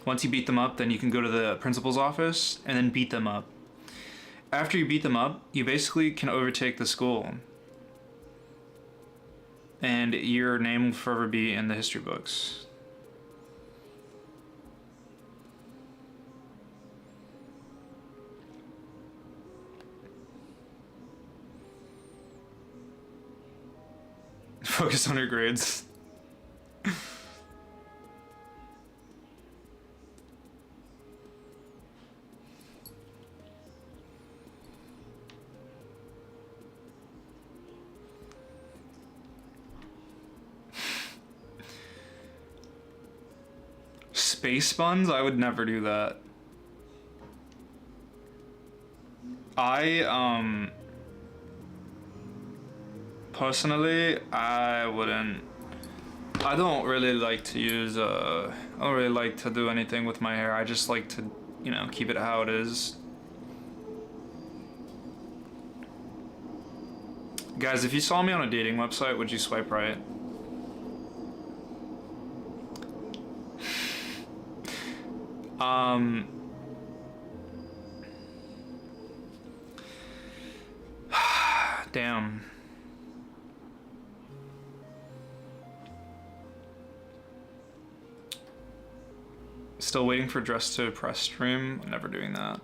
Once you beat them up, then you can go to the principal's office and then beat them up. After you beat them up, you basically can overtake the school. And your name will forever be in the history books. Focus on your grades. Space buns? I would never do that. Personally, I wouldn't. I don't really like to use, I don't really like to do anything with my hair. I just like to, keep it how it is. Guys, if you saw me on a dating website, would you swipe right? Damn. Still waiting for Dress to Press stream. I'm never doing that.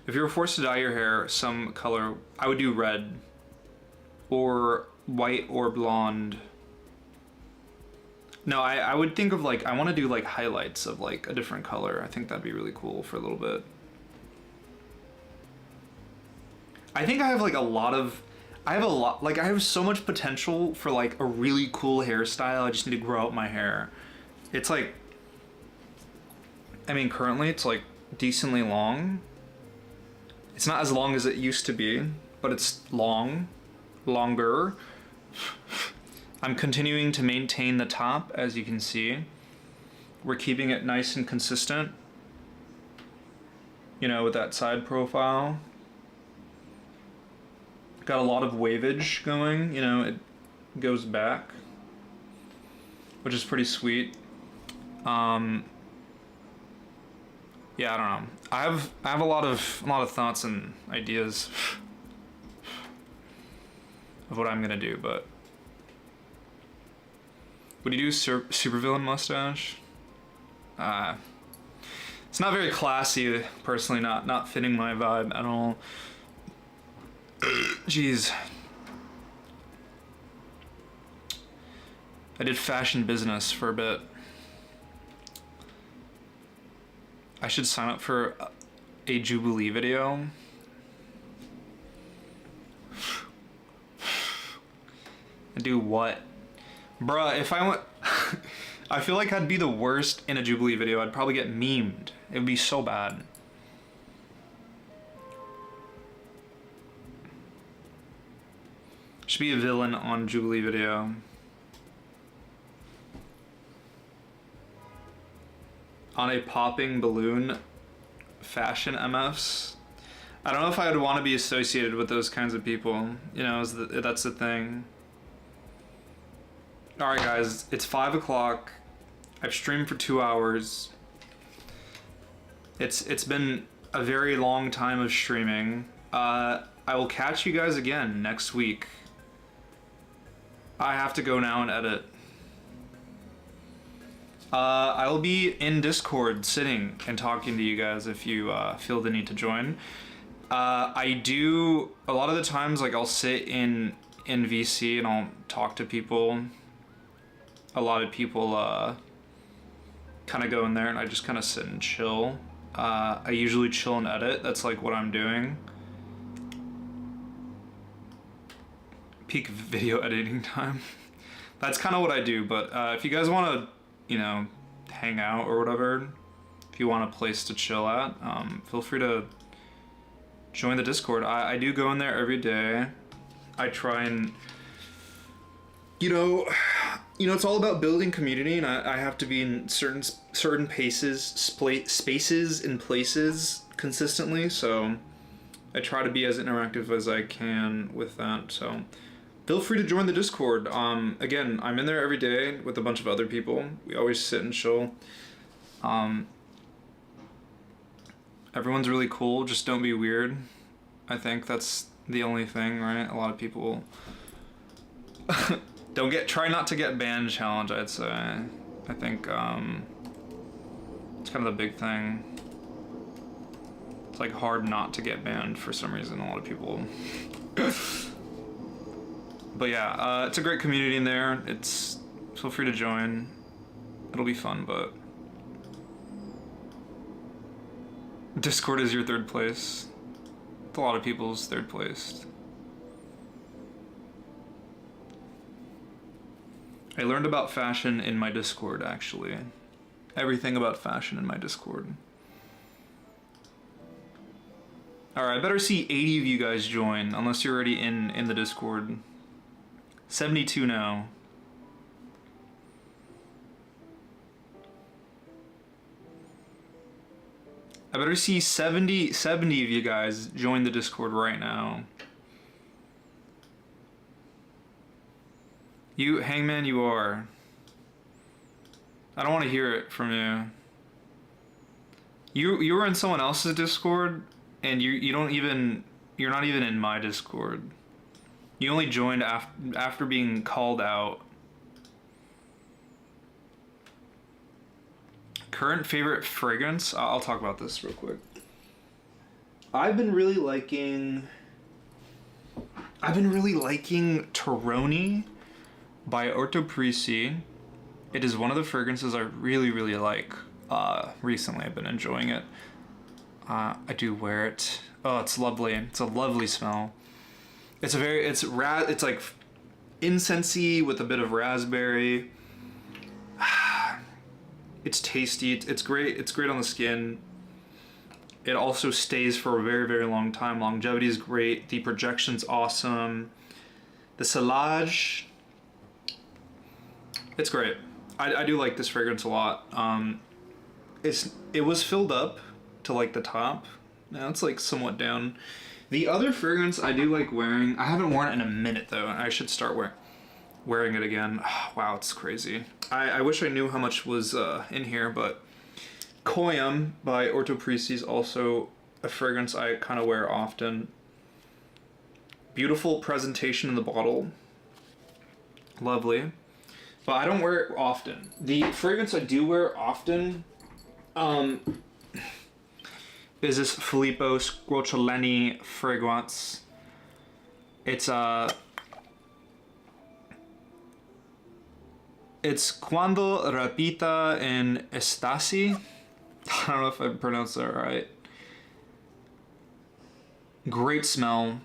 If you were forced to dye your hair some color, I would do red or white or blonde. No, I would think of I want to do highlights of a different color. I think that'd be really cool for a little bit. I think I have I have so much potential for a really cool hairstyle. I just need to grow out my hair. It's I mean, currently it's decently long. It's not as long as it used to be, but it's longer. I'm continuing to maintain the top, as you can see. We're keeping it nice and consistent, with that side profile. Got a lot of wavage going, it goes back, which is pretty sweet. Yeah, I don't know. I have a lot of thoughts and ideas of what I'm gonna do, but would you do supervillain mustache? It's not very classy, personally. Not fitting my vibe at all. Jeez. I did fashion business for a bit. I should sign up for a Jubilee video. Do what? Bruh, if I went... I feel like I'd be the worst in a Jubilee video. I'd probably get memed. It would be so bad. Should be a villain on Jubilee video. on a popping balloon fashion MFs. I don't know if I would want to be associated with those kinds of people. You know, that's the thing. Alright guys, it's 5 o'clock. I've streamed for 2 hours. It's been a very long time of streaming. I will catch you guys again next week. I have to go now and edit. I will be in Discord sitting and talking to you guys if you feel the need to join. I do, a lot of the times, like I'll sit in VC and I'll talk to people. A lot of people kind of go in there and I just kind of sit and chill. I usually chill and edit. That's like what I'm doing. Peak video editing time. That's kind of what I do, but if you guys want to, you know, hang out or whatever, if you want a place to chill at, feel free to join the Discord. I do go in there every day. I try and, you know, it's all about building community, and I have to be in certain spaces and places consistently, so I try to be as interactive as I can with that. So feel free to join the Discord. Again, I'm in there every day with a bunch of other people. We always sit and chill. Everyone's really cool, just don't be weird. I think that's the only thing, right? A lot of people try not to get banned challenge, I'd say. I think it's kind of the big thing. It's like hard not to get banned for some reason, a lot of people. But yeah, it's a great community in there. Feel free to join. It'll be fun, but Discord is your third place. It's a lot of people's third place. I learned about fashion in my Discord, actually. Everything about fashion in my Discord. Alright, I better see 80 of you guys join, unless you're already in the Discord. 72 now. I better see 70 of you guys join the Discord right now. You, Hangman, you are. I don't want to hear it from you. You were in someone else's Discord, and you're not even in my Discord. You only joined after being called out. Current favorite fragrance? I'll talk about this real quick. I've been really liking Teroni by Orthoprisi. It is one of the fragrances I really, really like. Recently I've been enjoying it. I do wear it. Oh, it's lovely. It's a lovely smell. It's like incensey with a bit of raspberry. It's tasty. It's great. It's great on the skin. It also stays for a very, very long time. Longevity is great. The projection's awesome. The sillage, it's great. I do like this fragrance a lot. It was filled up to like the top. Now it's like somewhat down. The other fragrance I do like wearing, I haven't worn it in a minute though. I should start wearing it again. Oh, wow, it's crazy. I wish I knew how much was in here, but Koyam by Orthoprisi is also a fragrance I kind of wear often. Beautiful presentation in the bottle. Lovely. But I don't wear it often. The fragrance I do wear often is this Filippo Scroccioleni fragrance. It's Quando Rapita in Estasi. I don't know if I pronounced that right. Great smell.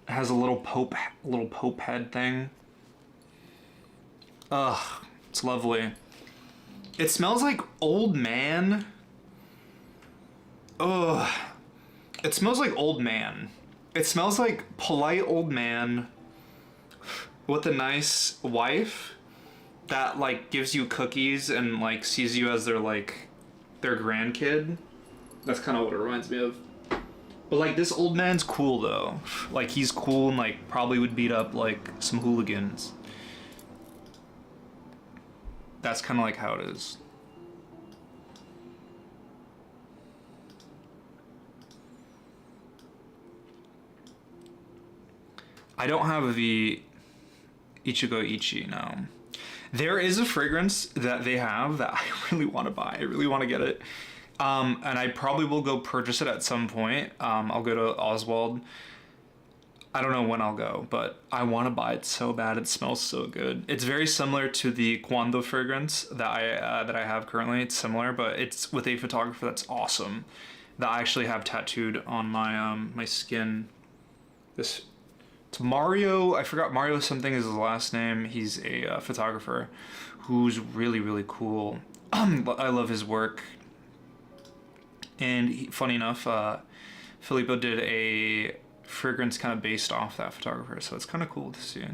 It has a little pope head thing. Ugh, it's lovely. It smells like old man. Ugh. It smells like old man. It smells like polite old man with a nice wife that like gives you cookies and like sees you as their like their grandkid. That's kind of what it reminds me of. But like this old man's cool though. Like he's cool and like probably would beat up like some hooligans. That's kind of like how it is. I don't have the Ichigo Ichi, no. There is a fragrance that they have that I really want to buy. I really want to get it. And I probably will go purchase it at some point. I'll go to Oswald. I don't know when I'll go, but I want to buy it so bad. It smells so good. It's very similar to the Quando fragrance that I have currently. It's similar, but it's with a photographer that's awesome. That I actually have tattooed on my my skin. It's Mario. I forgot Mario something is his last name. He's a photographer who's really really cool. I love his work. And funny enough, Filippo did a fragrance kind of based off that photographer, so it's kind of cool to see.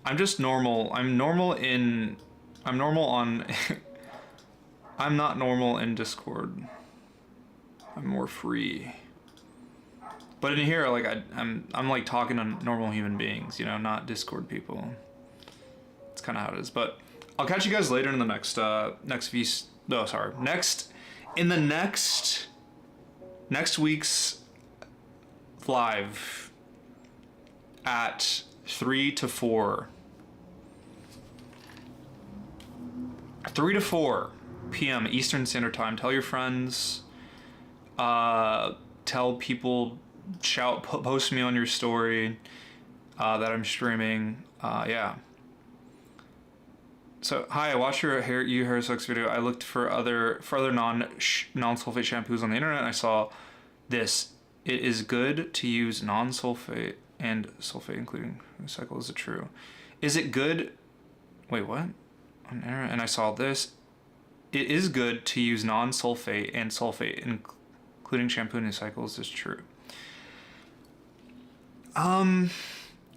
I'm just normal. I'm normal on I'm not normal in Discord. I'm more free. But in here, like I'm like talking to normal human beings, you know, not Discord people. It's kind of how it is. But I'll catch you guys later in the next next week's live at 3 to 4 p.m. Eastern Standard Time. Tell your friends, tell people, post me on your story that I'm streaming. Yeah. So hi, I watched your hair sucks video. I looked for other non-sulfate shampoos on the internet and I saw this. It is good to use non-sulfate and sulfate including recycle. Is it true? Is it good? Wait, what? On internet and I saw this. It is good to use non-sulfate and sulfate including shampoo and recycles. Is true.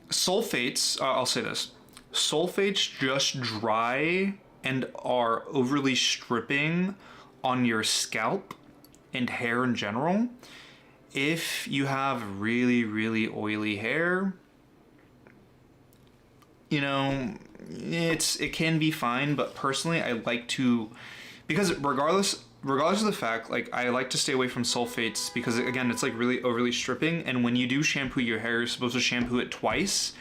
Sulfates. I'll say this. Sulfates just dry and are overly stripping on your scalp and hair in general. If you have really, really oily hair, you know, it can be fine, but personally I like to, because regardless of the fact, like I like to stay away from sulfates because again, it's like really overly stripping, and when you do shampoo your hair, you're supposed to shampoo it twice.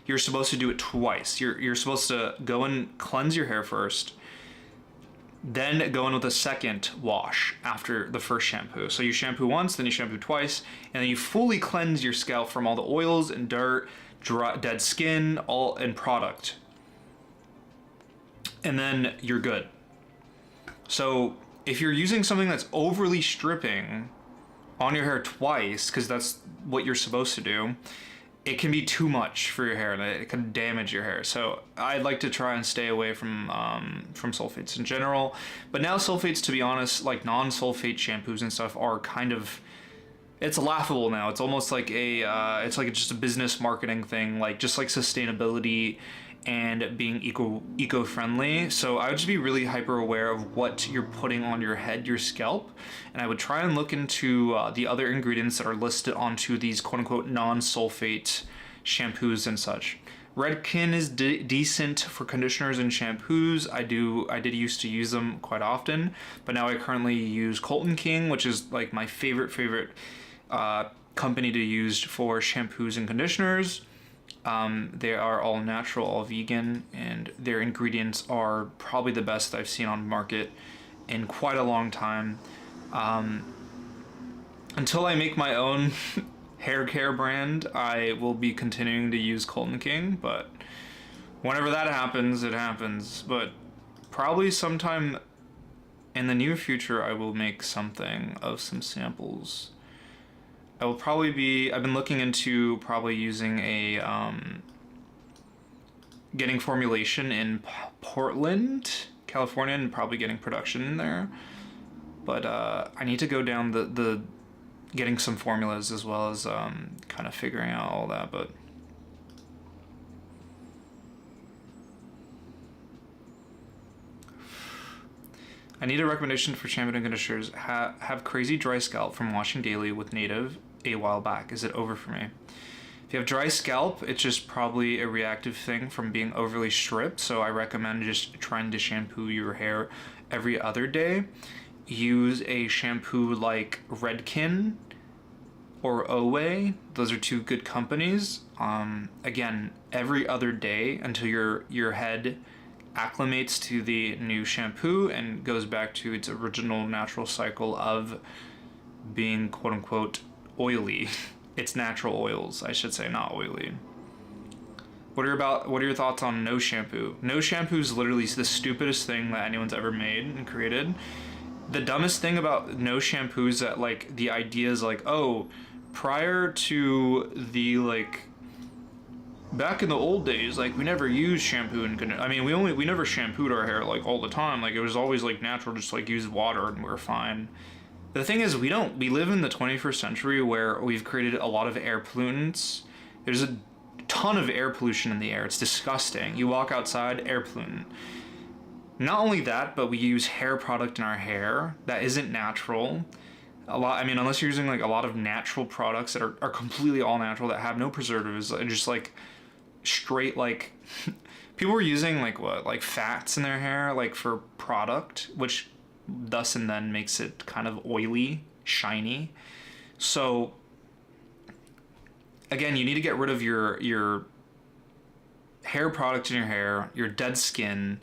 You're supposed to do it twice. You're supposed to go and cleanse your hair first, then go in with a second wash after the first shampoo. So you shampoo once, then you shampoo twice, and then you fully cleanse your scalp from all the oils and dirt, dead skin, and product. And then you're good. So if you're using something that's overly stripping on your hair twice, because that's what you're supposed to do, it can be too much for your hair and it can damage your hair. So I'd like to try and stay away from sulfates in general. But now sulfates, to be honest, like non-sulfate shampoos and stuff are kind of, it's laughable now. It's almost like it's like just a business marketing thing, like just like sustainability and being eco-friendly. So I would just be really hyper aware of what you're putting on your head, your scalp, and I would try and look into the other ingredients that are listed onto these quote-unquote non-sulfate shampoos and such. Redken is decent for conditioners and shampoos. I did used to use them quite often, but now I currently use Colton King, which is like my favorite company to use for shampoos and conditioners. They are all natural, all vegan, and their ingredients are probably the best I've seen on market in quite a long time. Until I make my own Haircare brand, I will be continuing to use Colton King, but whenever that happens, it happens. But probably sometime in the near future, I will make something of some samples. I will probably be, I've been looking into probably using getting formulation in Portland, California, and probably getting production in there. But I need to go down the getting some formulas as well as kind of figuring out all that. But I need a recommendation for shampoo and conditioners. Have crazy dry scalp from washing daily with Native a while back. Is it over for me? If you have dry scalp, it's just probably a reactive thing from being overly stripped. So I recommend just trying to shampoo your hair every other day. Use a shampoo like Redken or Oway. Those are two good companies. Again, every other day until your head acclimates to the new shampoo and goes back to its original natural cycle of being quote unquote oily. It's natural oils, I should say, not oily. What are your thoughts on no shampoo? No shampoo is literally the stupidest thing that anyone's ever made and created. The dumbest thing about no shampoo is that like the idea is like, oh, prior to the like back in the old days, like we never used shampoo and I mean we never shampooed our hair like all the time. Like it was always like natural, just like use water and we're fine. The thing is, we live in the 21st century where we've created a lot of air pollutants. There's a ton of air pollution in the air. It's disgusting. You walk outside, air pollutant. Not only that, but we use hair product in our hair that isn't natural. I mean, unless you're using like a lot of natural products that are completely all natural, that have no preservatives, and just like straight like people were using like what, like fats in their hair, like for product, which thus and then makes it kind of oily, shiny. So again, you need to get rid of your hair product in your hair, your dead skin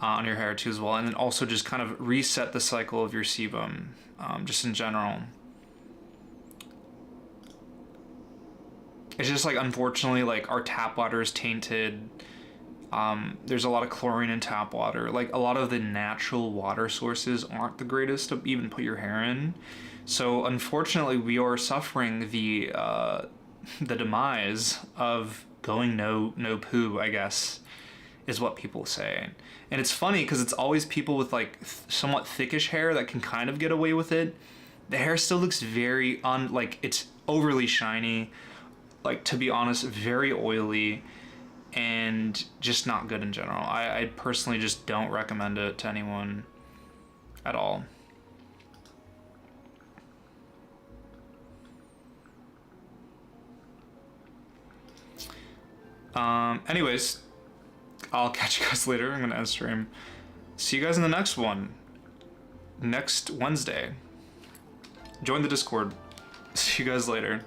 on your hair too as well, and then also just kind of reset the cycle of your sebum, just in general. It's just like, unfortunately, like our tap water is tainted. There's a lot of chlorine in tap water. Like a lot of the natural water sources aren't the greatest to even put your hair in. So unfortunately, we are suffering the demise of going no poo, I guess, is what people say. And it's funny because it's always people with like somewhat thickish hair that can kind of get away with it. The hair still looks very like it's overly shiny. Like, to be honest, very oily and just not good in general. I personally just don't recommend it to anyone at all. Anyways, I'll catch you guys later. I'm gonna end stream. See you guys in the next one. Next Wednesday. Join the Discord. See you guys later.